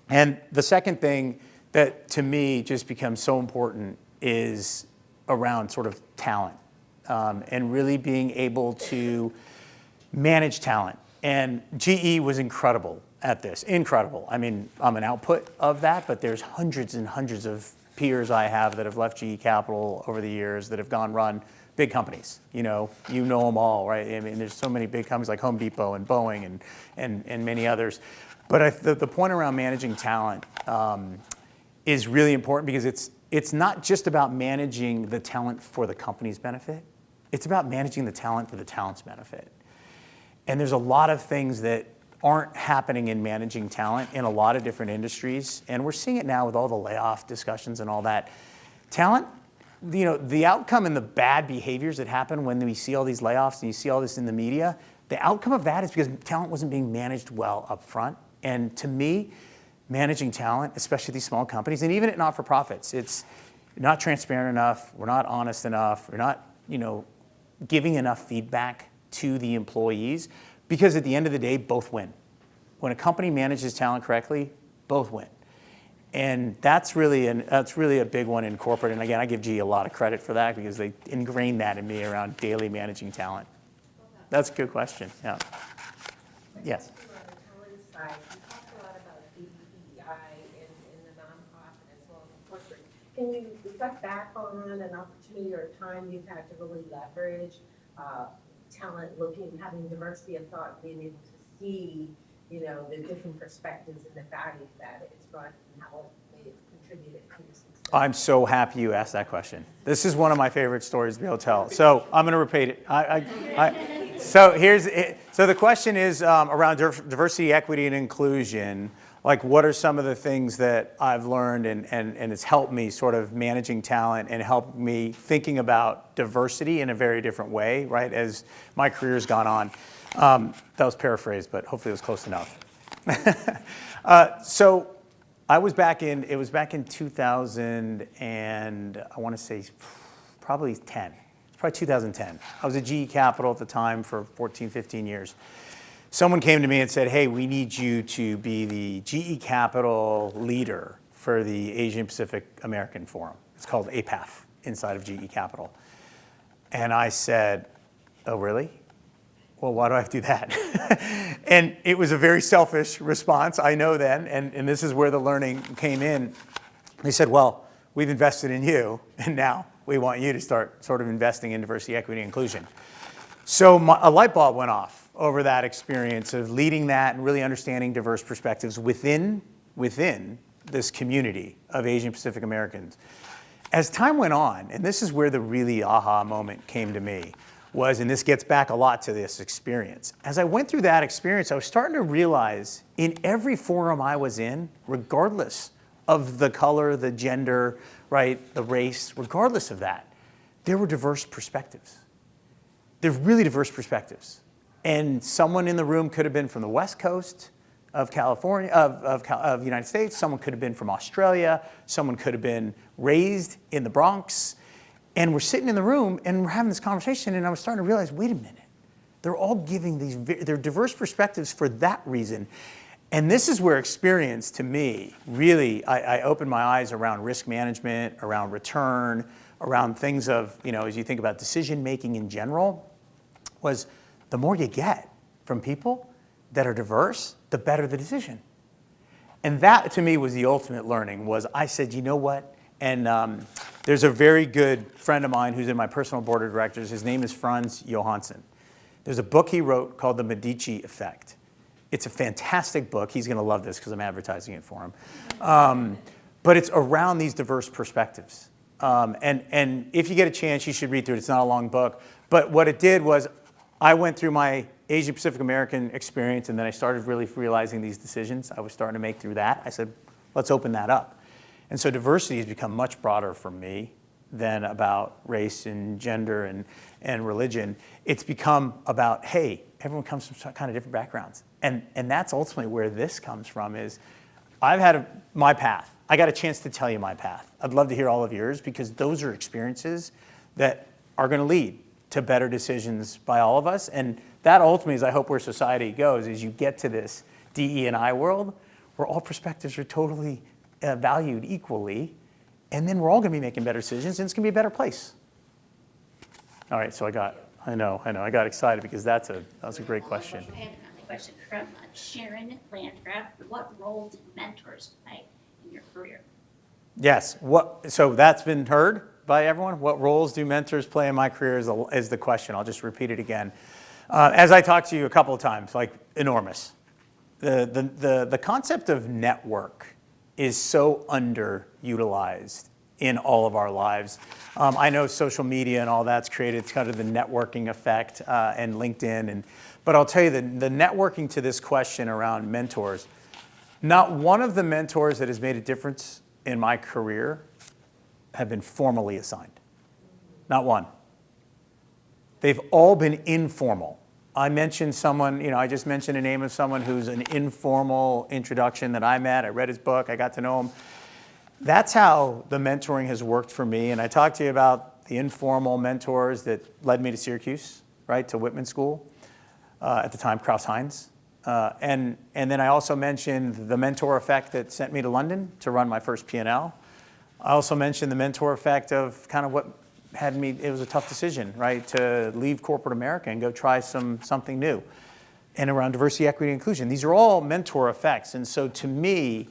And the second thing that, to me, just becomes so important is around sort of talent and really being able to manage talent. And GE was incredible at this, incredible. I mean, I'm an output of that, but there's hundreds and hundreds of peers I have that have left GE Capital over the years that have gone run big companies. You know them all, right? I mean, there's so many big companies like Home Depot and Boeing and many others. But the point around managing talent is really important, because it's not just about managing the talent for the company's benefit. It's about managing the talent for the talent's benefit. And there's a lot of things that aren't happening in managing talent in a lot of different industries. And we're seeing it now with all the layoff discussions and all that. Talent, the outcome and the bad behaviors that happen when we see all these layoffs and you see all this in the media, the outcome of that is because talent wasn't being managed well up front. And to me, managing talent, especially these small companies, and even at not-for-profits, it's not transparent enough, we're not honest enough, we're not, giving enough feedback to the employees. Because at the end of the day, both win. When a company manages talent correctly, both win. And that's really a big one in corporate. And again, I give GE a lot of credit for that, because they ingrained that in me around daily managing talent. That's a good question. Yeah. Yes. On the talent side, you talked a lot about DEI in the nonprofit as well as corporate. Can you reflect back on an opportunity or a time you've had to really leverage talent, having diversity of thought, being able to see, the different perspectives and the value that it's brought and how it may have contributed to your success? I'm so happy you asked that question. This is one of my favorite stories to be able to tell. So I'm going to repeat it. So the question is around diversity, equity, and inclusion. like what are some of the things that I've learned and it's helped me sort of managing talent and helped me thinking about diversity in a very different way, right, as my career's gone on. That was paraphrased, but hopefully it was close enough. So it was back in 2000 and I want to say probably 10. It's probably 2010. I was at GE Capital at the time for 14, 15 years. Someone came to me and said, hey, we need you to be the GE Capital leader for the Asian Pacific American Forum. It's called APAF inside of GE Capital. And I said, oh, really? Well, why do I have to do that? And it was a very selfish response, I know then, and this is where the learning came in. They said, well, we've invested in you, and now we want you to start sort of investing in diversity, equity, and inclusion. So a light bulb went off over that experience of leading that and really understanding diverse perspectives within this community of Asian Pacific Americans. As time went on, and this is where the really aha moment came to me, was, and this gets back a lot to this experience. As I went through that experience, I was starting to realize in every forum I was in, regardless of the color, the gender, right, the race, regardless of that, there were diverse perspectives. They're really diverse perspectives. And someone in the room could have been from the West Coast of California, of the United States. Someone could have been from Australia. Someone could have been raised in the Bronx. And we're sitting in the room and we're having this conversation and I was starting to realize, wait a minute. They're all giving they're diverse perspectives for that reason. And this is where experience, to me, really, I opened my eyes around risk management, around return, around things of, as you think about decision making in general, was the more you get from people that are diverse, the better the decision. And that, to me, was the ultimate learning, was I said, you know what? And there's a very good friend of mine who's in my personal board of directors. His name is Franz Johansson. There's a book he wrote called The Medici Effect. It's a fantastic book. He's going to love this because I'm advertising it for him. But it's around these diverse perspectives. And if you get a chance, you should read through it. It's not a long book. But what it did was I went through my Asian Pacific American experience, and then I started really realizing these decisions I was starting to make through that. I said, let's open that up. And so diversity has become much broader for me than about race and gender and religion. It's become about, hey, everyone comes from some kind of different backgrounds. And that's ultimately where this comes from is I've had my path. I got a chance to tell you my path. I'd love to hear all of yours because those are experiences that are going to lead to better decisions by all of us. And that ultimately is, I hope, where society goes, is you get to this DE&I world where all perspectives are totally valued equally, and then we're all going to be making better decisions, and it's going to be a better place. All right, so I got excited because that was a great question. I have another question from Sharon Landgraf. What role did mentors play in your career? Yes, so that's been heard by everyone. What roles do mentors play in my career is the question. I'll just repeat it again. As I talked to you a couple of times, like enormous. The concept of network is so underutilized in all of our lives. I know social media and all that's created kind of the networking effect and LinkedIn. But I'll tell you the networking to this question around mentors, not one of the mentors that has made a difference in my career have been formally assigned. Not one. They've all been informal. I mentioned someone, I just mentioned a name of someone who's an informal introduction that I met. I read his book. I got to know him. That's how the mentoring has worked for me. And I talked to you about the informal mentors that led me to Syracuse, right, to Whitman School, at the time, Krauss-Heinz. And then I also mentioned the mentor effect that sent me to London to run my first P&L. I also mentioned the mentor effect of kind of what had me, it was a tough decision, right, to leave corporate America and go try something new. And around diversity, equity, and inclusion. These are all mentor effects. And so to me,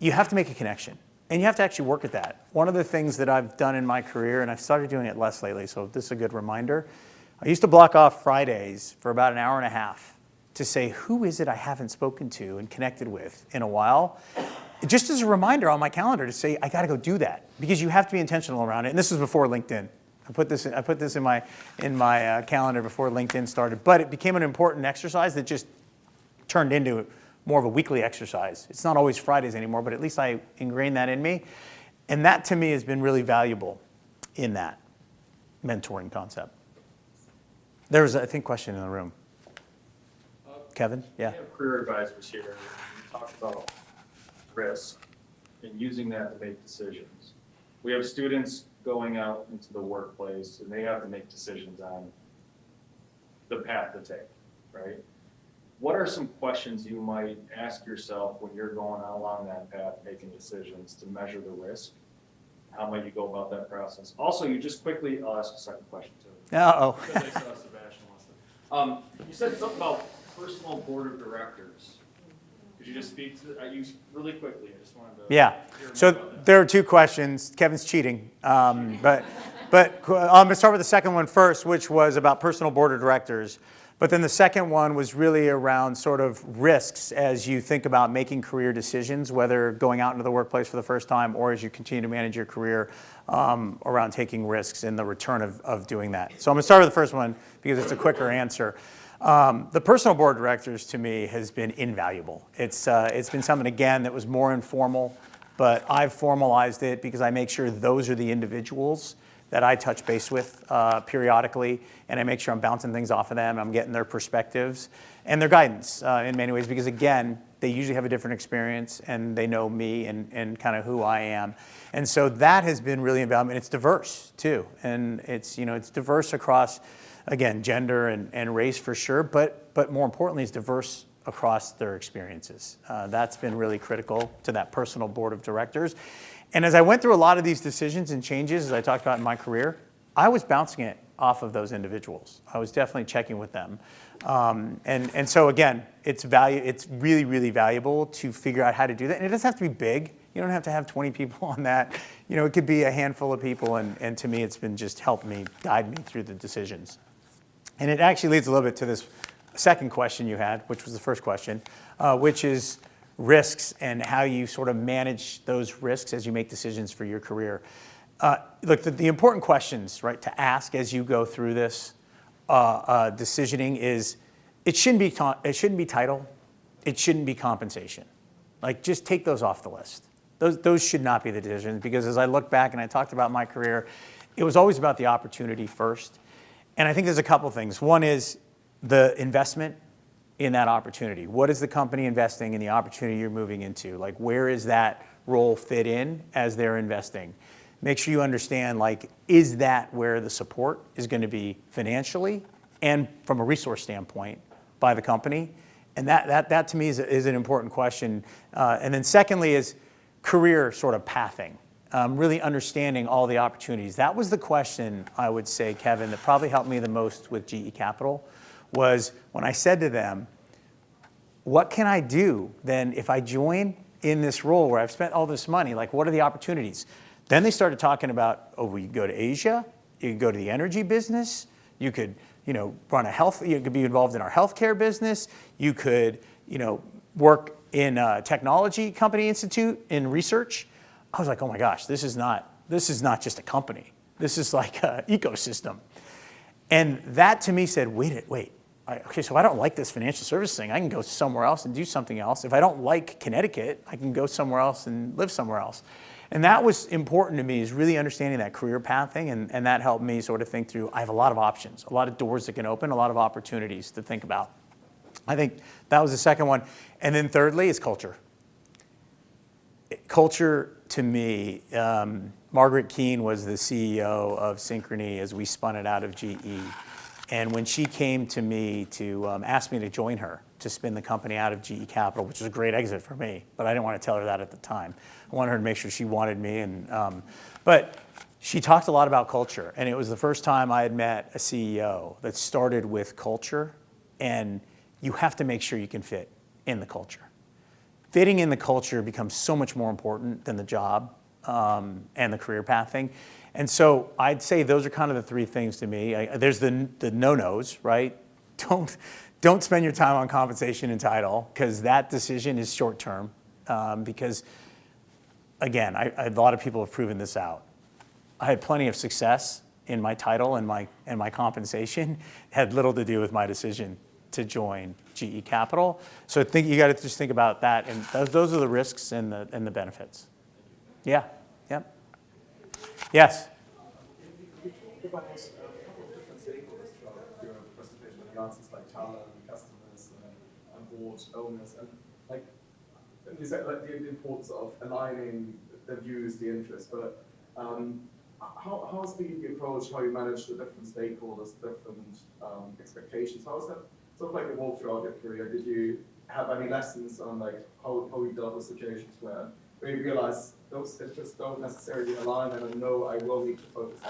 you have to make a connection. And you have to actually work at that. One of the things that I've done in my career, and I've started doing it less lately, so this is a good reminder. I used to block off Fridays for about an hour and a half to say, who is it I haven't spoken to and connected with in a while? Just as a reminder on my calendar to say, I got to go do that, because you have to be intentional around it. And this was before LinkedIn. I put this in my calendar before LinkedIn started, but it became an important exercise that just turned into more of a weekly exercise. It's not always Fridays anymore, but at least I ingrained that in me. And that to me has been really valuable in that mentoring concept. There was, I think, a question in the room. Kevin? Yeah. We have career advisors here, and we talk about risk and using that to make decisions. We have students going out into the workplace, and they have to make decisions on the path to take, right? What are some questions you might ask yourself when you're going along that path, making decisions to measure the risk? How might you go about that process? Also, you just quickly, I'll ask a second question too. Uh-oh. Because I saw Sebastian wants to. You said something about personal board of directors. Could you just speak to, I use really quickly, I just wanted to. Yeah. hear more So about that. there are two questions. Kevin's cheating. But I'm going to start with the second one first, which was about personal board of directors. But then the second one was really around sort of risks as you think about making career decisions, whether going out into the workplace for the first time or as you continue to manage your career around taking risks and the return of doing that. So I'm going to start with the first one because it's a quicker answer. The personal board of directors to me has been invaluable. It's been something, again, that was more informal, but I've formalized it because I make sure those are the individuals that I touch base with periodically, and I make sure I'm bouncing things off of them, I'm getting their perspectives and their guidance in many ways, because again, they usually have a different experience and they know me and kind of who I am. And so that has been really invaluable, and it's diverse too. And it's diverse across, again, gender and race for sure, but more importantly, it's diverse across their experiences. That's been really critical to that personal board of directors. And as I went through a lot of these decisions and changes, as I talked about in my career, I was bouncing it off of those individuals. I was definitely checking with them. And so again, it's really, really valuable to figure out how to do that. And it doesn't have to be big. You don't have to have 20 people on that. It could be a handful of people. And to me, it's been just helped me, guide me through the decisions. And it actually leads a little bit to this second question you had, which was the first question, which is risks and how you sort of manage those risks as you make decisions for your career. Look, the important questions, right, to ask as you go through this decisioning is, it shouldn't be title, it shouldn't be compensation. Like, just take those off the list. Those should not be the decisions, because as I look back and I talked about my career, it was always about the opportunity first. And I think there's a couple things. One is the investment in that opportunity. What is the company investing in the opportunity you're moving into? Like, where is that role fit in as they're investing? Make sure you understand, like, is that where the support is going to be financially and from a resource standpoint by the company? And that to me is an important question. And then secondly is career sort of pathing, really understanding all the opportunities. That was the question, I would say, Kevin, that probably helped me the most with GE Capital, was when I said to them, what can I do then if I join in this role where I've spent all this money? Like, what are the opportunities? Then they started talking about, we could go to Asia, you could go to the energy business, you could, run you could be involved in our healthcare business, you could, work in a technology company institute in research. I was like, oh my gosh, this is not just a company. This is like an ecosystem. And that to me said, wait. Okay, so if I don't like this financial service thing, I can go somewhere else and do something else. If I don't like Connecticut, I can go somewhere else and live somewhere else. And that was important to me, is really understanding that career pathing, and that helped me sort of think through, I have a lot of options, a lot of doors that can open, a lot of opportunities to think about. I think that was the second one. And then thirdly is culture. Culture, to me, Margaret Keane was the CEO of Synchrony as we spun it out of GE. And when she came to me to ask me to join her to spin the company out of GE Capital, which was a great exit for me, but I didn't want to tell her that at the time. I wanted her to make sure she wanted me. But she talked a lot about culture. And it was the first time I had met a CEO that started with culture. And you have to make sure you can fit in the culture. Fitting in the culture becomes so much more important than the job and the career pathing. And so I'd say those are kind of the three things to me. There's the no-nos, right? Don't spend your time on compensation and title, because that decision is short-term. Because, again, a lot of people have proven this out. I had plenty of success in my title and my compensation. It had little to do with my decision to join GE Capital. So you got to just think about that, and those are the risks and the benefits. Yeah. Yep. Yes. You talked about a couple of different stakeholders throughout your presentation, the answers like talent, customers, and board owners, and like you said, like the importance of aligning the views, the interests. But how's the approach? How you manage the different stakeholders, different expectations? How has that sort of like evolved throughout your career? Did you have any lessons on like how you dealt with situations where you realize those interests don't necessarily align, and I know I will need to focus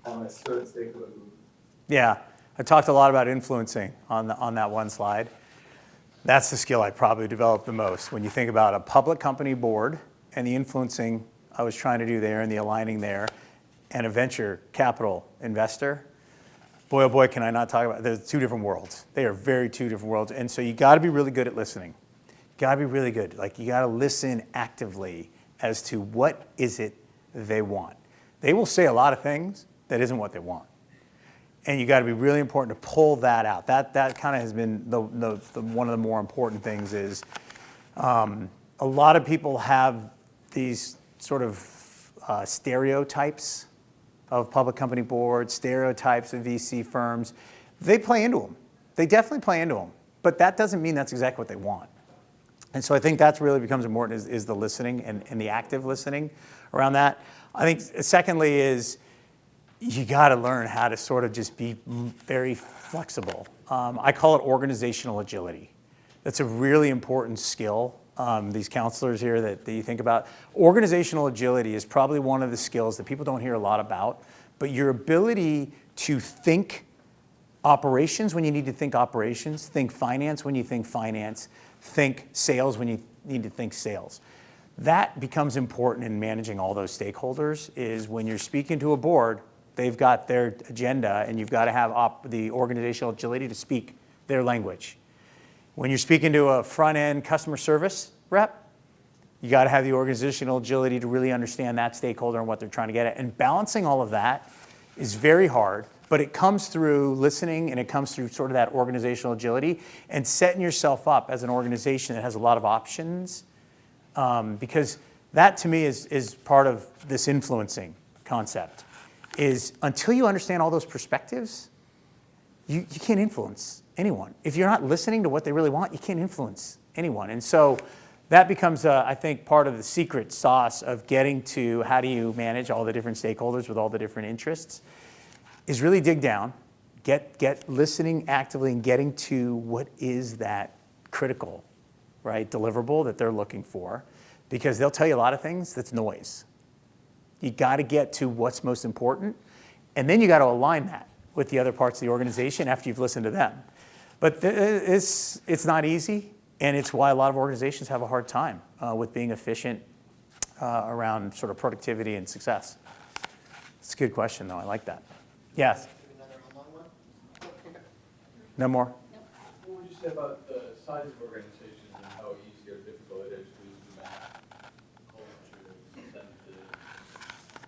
on a certain stakeholder group? Yeah, I talked a lot about influencing on that one slide. That's the skill I probably developed the most. When you think about a public company board and the influencing I was trying to do there and the aligning there, and a venture capital investor, boy, oh boy, can I not talk about, there's two different worlds. They are very two different worlds. And so you got to be really good at listening. Got to be really good. Like, you got to listen actively as to what is it they want. They will say a lot of things that isn't what they want. And you got to be really important to pull that out. That kind of has been the one of the more important things is a lot of people have these sort of stereotypes of public company boards, stereotypes of VC firms. They play into them. They definitely play into them. But that doesn't mean that's exactly what they want. And so I think that's really becomes important is the listening and the active listening around that. I think secondly is you got to learn how to sort of just be very flexible. I call it organizational agility. That's a really important skill. These counselors here that you think about. Organizational agility is probably one of the skills that people don't hear a lot about, but your ability to think operations when you need to think operations, think finance when you think finance, think sales when you need to think sales. That becomes important in managing all those stakeholders is when you're speaking to a board, they've got their agenda and you've got to have the organizational agility to speak their language. When you're speaking to a front-end customer service rep, you got to have the organizational agility to really understand that stakeholder and what they're trying to get at. And balancing all of that is very hard, but it comes through listening and it comes through sort of that organizational agility and setting yourself up as an organization that has a lot of options, because that to me is part of this influencing concept, is until you understand all those perspectives, you can't influence anyone. If you're not listening to what they really want, you can't influence anyone. And so that becomes, I think, part of the secret sauce of getting to how do you manage all the different stakeholders with all the different interests, is really dig down, get listening actively and getting to what is that critical, right, deliverable that they're looking for, because they'll tell you a lot of things that's noise. You got to get to what's most important, and then you got to align that with the other parts of the organization after you've listened to them. But it's not easy, and it's why a lot of organizations have a hard time with being efficient around sort of productivity and success. It's a good question, though. I like that. Yes? No more? What would you say about the size of organizations and how easy or difficult it is to map culture, incentives?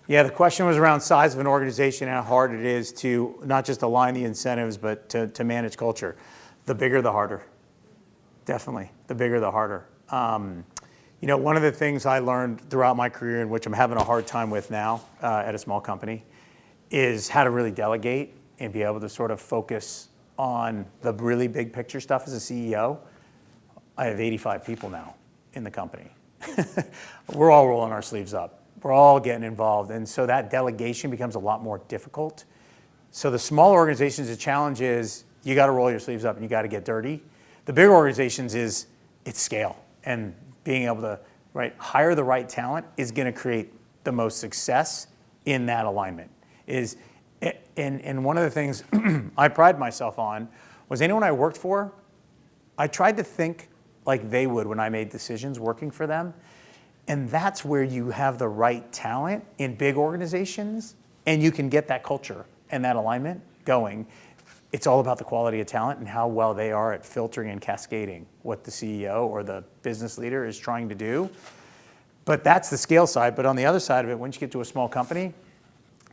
Yeah, the question was around size of an organization and how hard it is to not just align the incentives, but to manage culture. The bigger, the harder. Definitely, the bigger, the harder. You know, one of the things I learned throughout my career, and which I'm having a hard time with now at a small company, is how to really delegate and be able to sort of focus on the really big picture stuff as a CEO. I have 85 people now in the company. We're all rolling our sleeves up. We're all getting involved. And so that delegation becomes a lot more difficult. So the small organizations, the challenge is you got to roll your sleeves up and you got to get dirty. The bigger organizations is it's scale. And being able to hire the right talent is going to create the most success in that alignment. And one of the things I pride myself on was anyone I worked for, I tried to think like they would when I made decisions working for them. And that's where you have the right talent in big organizations, and you can get that culture and that alignment going. It's all about the quality of talent and how well they are at filtering and cascading what the CEO or the business leader is trying to do. But that's the scale side. But on the other side of it, once you get to a small company,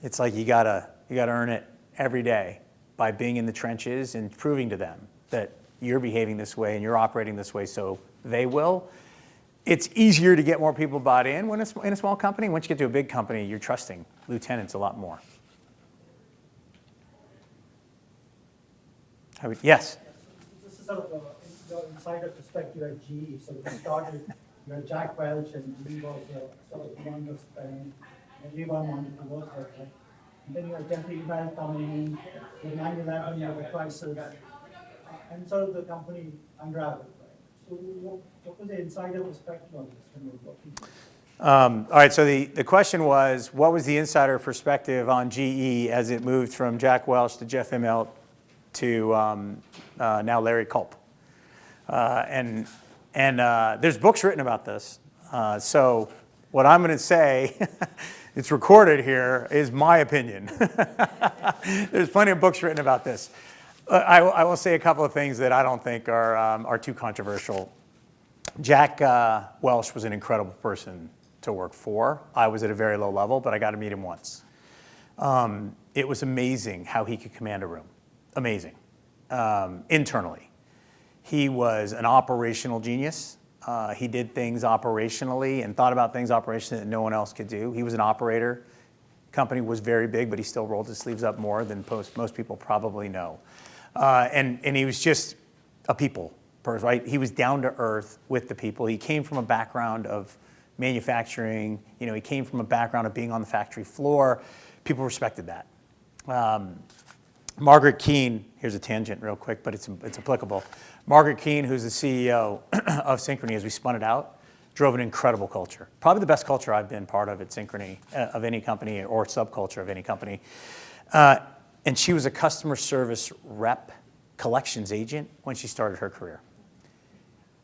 it's like you gotta earn it every day by being in the trenches and proving to them that you're behaving this way and you're operating this way, so they will. It's easier to get more people bought in when it's in a small company. Once you get to a big company, you're trusting lieutenants a lot more. Yes? This is sort of your insider perspective at GE. So we started, you had Jack Welch, and he was sort of one of everyone wanted to work there, right? And then you had Jeffrey Bell coming in, the 9/11, you had the crisis, and sort of the company unraveled, right? So what was the insider perspective on this when you were working? All right, so the question was, what was the insider perspective on GE as it moved from Jack Welch to Jeff Immelt to now Larry Culp? And there's books written about this. So what I'm going to say, it's recorded here, is my opinion. There's plenty of books written about this. I will say a couple of things that I don't think are too controversial. Jack Welch was an incredible person to work for. I was at a very low level, but I got to meet him once. It was amazing how he could command a room. Amazing. Internally. He was an operational genius. He did things operationally and thought about things operationally that no one else could do. He was an operator. Company was very big, but he still rolled his sleeves up more than most people probably know. And he was just a people person, right? He was down to earth with the people. He came from a background of manufacturing. You know, he came from a background of being on the factory floor. People respected that. Margaret Keane, here's a tangent real quick, but it's applicable. Margaret Keane, who's the CEO of Synchrony as we spun it out, drove an incredible culture. Probably the best culture I've been part of at Synchrony, of any company or subculture of any company. And she was a customer service rep, collections agent when she started her career.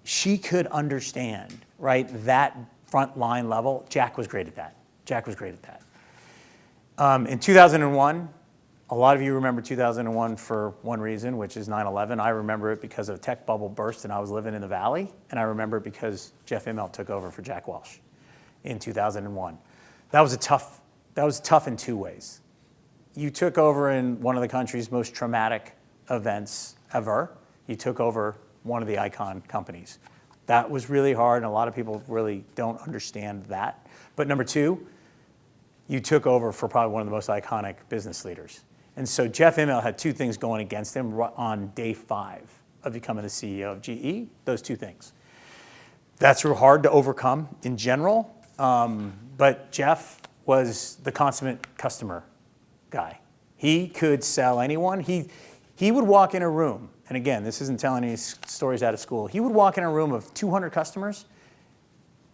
She could understand, right, that front line level. Jack was great at that. Jack was great at that. In 2001, a lot of you remember 2001 for one reason, which is 9/11. I remember it because a tech bubble burst and I was living in the Valley. And I remember it because Jeff Immelt took over for Jack Welch in 2001. That was tough in two ways. You took over in one of the country's most traumatic events ever. You took over one of the icon companies. That was really hard, and a lot of people really don't understand that. But number two, you took over for probably one of the most iconic business leaders. And so Jeff Immelt had two things going against him on day 5 of becoming the CEO of GE, those two things. That's real hard to overcome in general, but Jeff was the consummate customer guy. He could sell anyone. He would walk in a room, and again, this isn't telling any stories out of school. He would walk in a room of 200 customers.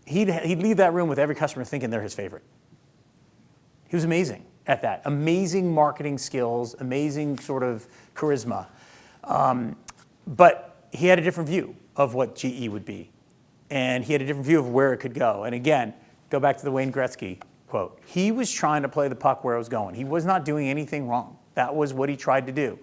He'd leave that room with every customer thinking they're his favorite. He was amazing at that. Amazing marketing skills, amazing sort of charisma. But he had a different view of what GE would be. And he had a different view of where it could go. And again, go back to the Wayne Gretzky quote. He was trying to play the puck where it was going. He was not doing anything wrong. That was what he tried to do.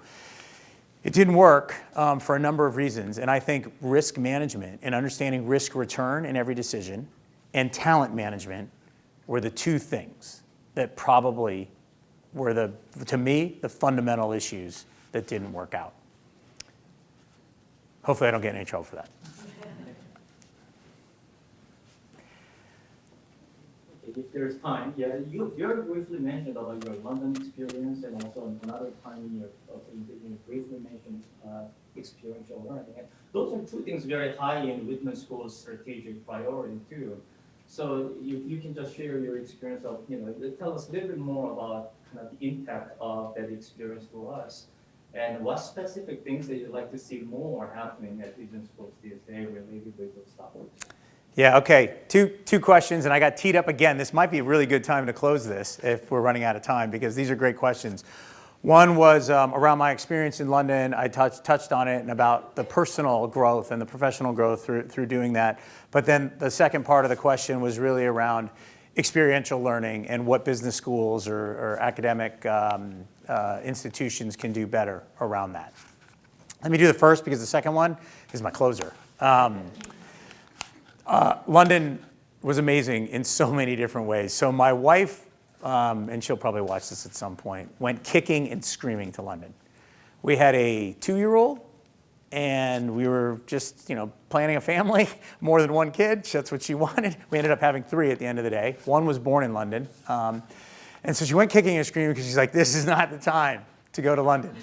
It didn't work for a number of reasons. And I think risk management and understanding risk return in every decision and talent management were the two things that probably were to me, the fundamental issues that didn't work out. Hopefully I don't get in any trouble for that. If there's time, yeah, you briefly mentioned about your London experience and also another time you briefly mentioned experiential learning. And those are two things very high in Whitman School's strategic priority too. So you can just share your experience of, tell us a little bit more about kind of the impact of that experience to us. And what specific things that you'd like to see more happening at Whitman Schools these days related with those topics? Yeah, okay. Two questions, and I got teed up again. This might be a really good time to close this if we're running out of time, because these are great questions. One was around my experience in London. I touched on it and about the personal growth and the professional growth through doing that. But then the second part of the question was really around experiential learning and what business schools or academic institutions can do better around that. Let me do the first because the second one is my closer. London was amazing in so many different ways. So my wife, and she'll probably watch this at some point, went kicking and screaming to London. We had a 2-year-old and we were just, planning a family, more than one kid. That's what she wanted. We ended up having 3 at the end of the day. One was born in London. And so she went kicking and screaming because she's like, this is not the time to go to London.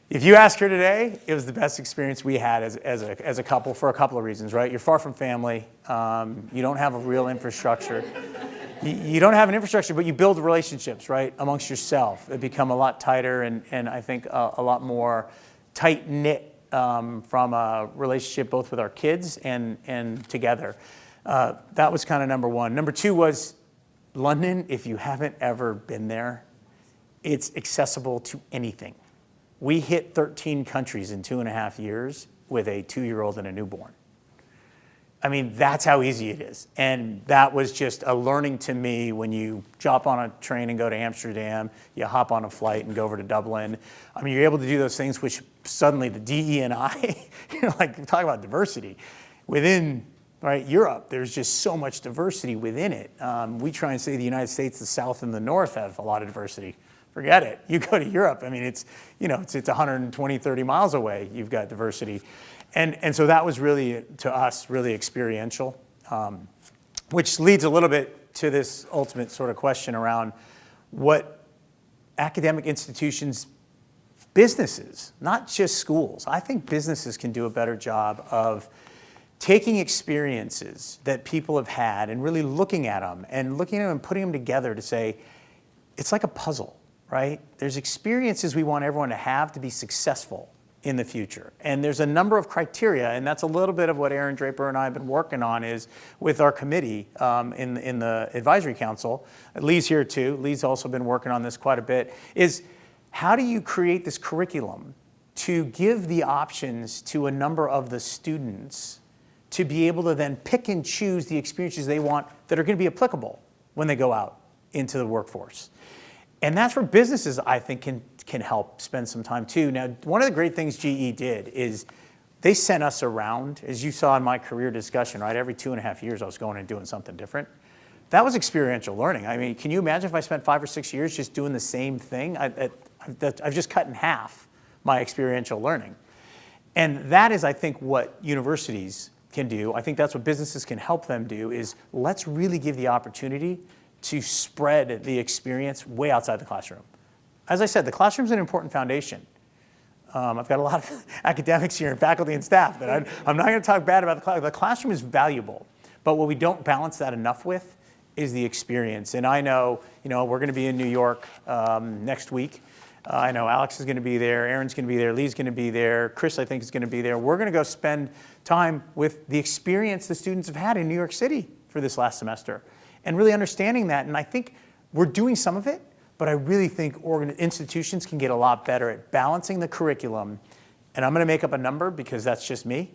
If you ask her today, it was the best experience we had as a couple for a couple of reasons, right? You're far from family. You don't have a real infrastructure. You don't have an infrastructure, but you build relationships, right, amongst yourself. They become a lot tighter and I think a lot more tight-knit from a relationship both with our kids and together. That was kind of number one. Number 2 was London. If you haven't ever been there, it's accessible to anything. We hit 13 countries in 2.5 years with a 2-year-old and a newborn. I mean, that's how easy it is. And that was just a learning to me when you jump on a train and go to Amsterdam, you hop on a flight and go over to Dublin. I mean, you're able to do those things which suddenly the DE&I, like talk about diversity. Within Europe, there's just so much diversity within it. We try and say the United States, the South and the North have a lot of diversity. Forget it. You go to Europe, I mean, it's 120, 30 miles away, you've got diversity. And so that was really, to us, really experiential, which leads a little bit to this ultimate sort of question around what academic institutions, businesses, not just schools. I think businesses can do a better job of taking experiences that people have had and really looking at them and putting them together to say, it's like a puzzle, right? There's experiences we want everyone to have to be successful in the future. And there's a number of criteria, and that's a little bit of what Aaron Draper and I have been working on is with our committee in the advisory council. Lee's here too. Lee's also been working on this quite a bit, is how do you create this curriculum to give the options to a number of the students to be able to then pick and choose the experiences they want that are going to be applicable when they go out into the workforce. And that's where businesses, I think, can help spend some time too. Now, one of the great things GE did is they sent us around, as you saw in my career discussion, right? Every 2.5 years I was going and doing something different. That was experiential learning. I mean, can you imagine if I spent 5 or 6 years just doing the same thing? I've just cut in half my experiential learning. And that is, I think, what universities can do. I think that's what businesses can help them do is let's really give the opportunity to spread the experience way outside the classroom. As I said, the classroom is an important foundation. I've got a lot of academics here and faculty and staff, but I'm not going to talk bad about the classroom. The classroom is valuable, but what we don't balance that enough with is the experience. And I know, we're going to be in New York next week. I know Alex is going to be there, Aaron's going to be there, Lee's going to be there, Chris I think is going to be there. We're going to go spend time with the experience the students have had in New York City for this last semester and really understanding that. And I think we're doing some of it, but I really think institutions can get a lot better at balancing the curriculum. And I'm going to make up a number because that's just me.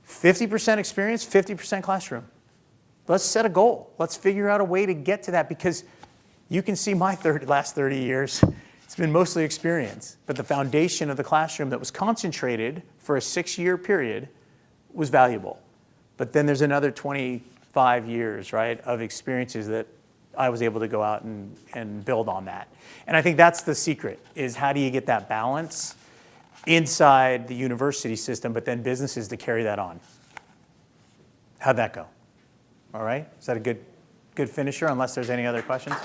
50% experience, 50% classroom. Let's set a goal. Let's figure out a way to get to that because you can see my last 30 years. It's been mostly experience, but the foundation of the classroom that was concentrated for a 6-year period was valuable. But then there's another 25 years, right, of experiences that I was able to go out and build on that. And I think that's the secret, is how do you get that balance inside the university system, but then businesses to carry that on. How'd that go? All right, is that a good finisher, unless there's any other questions?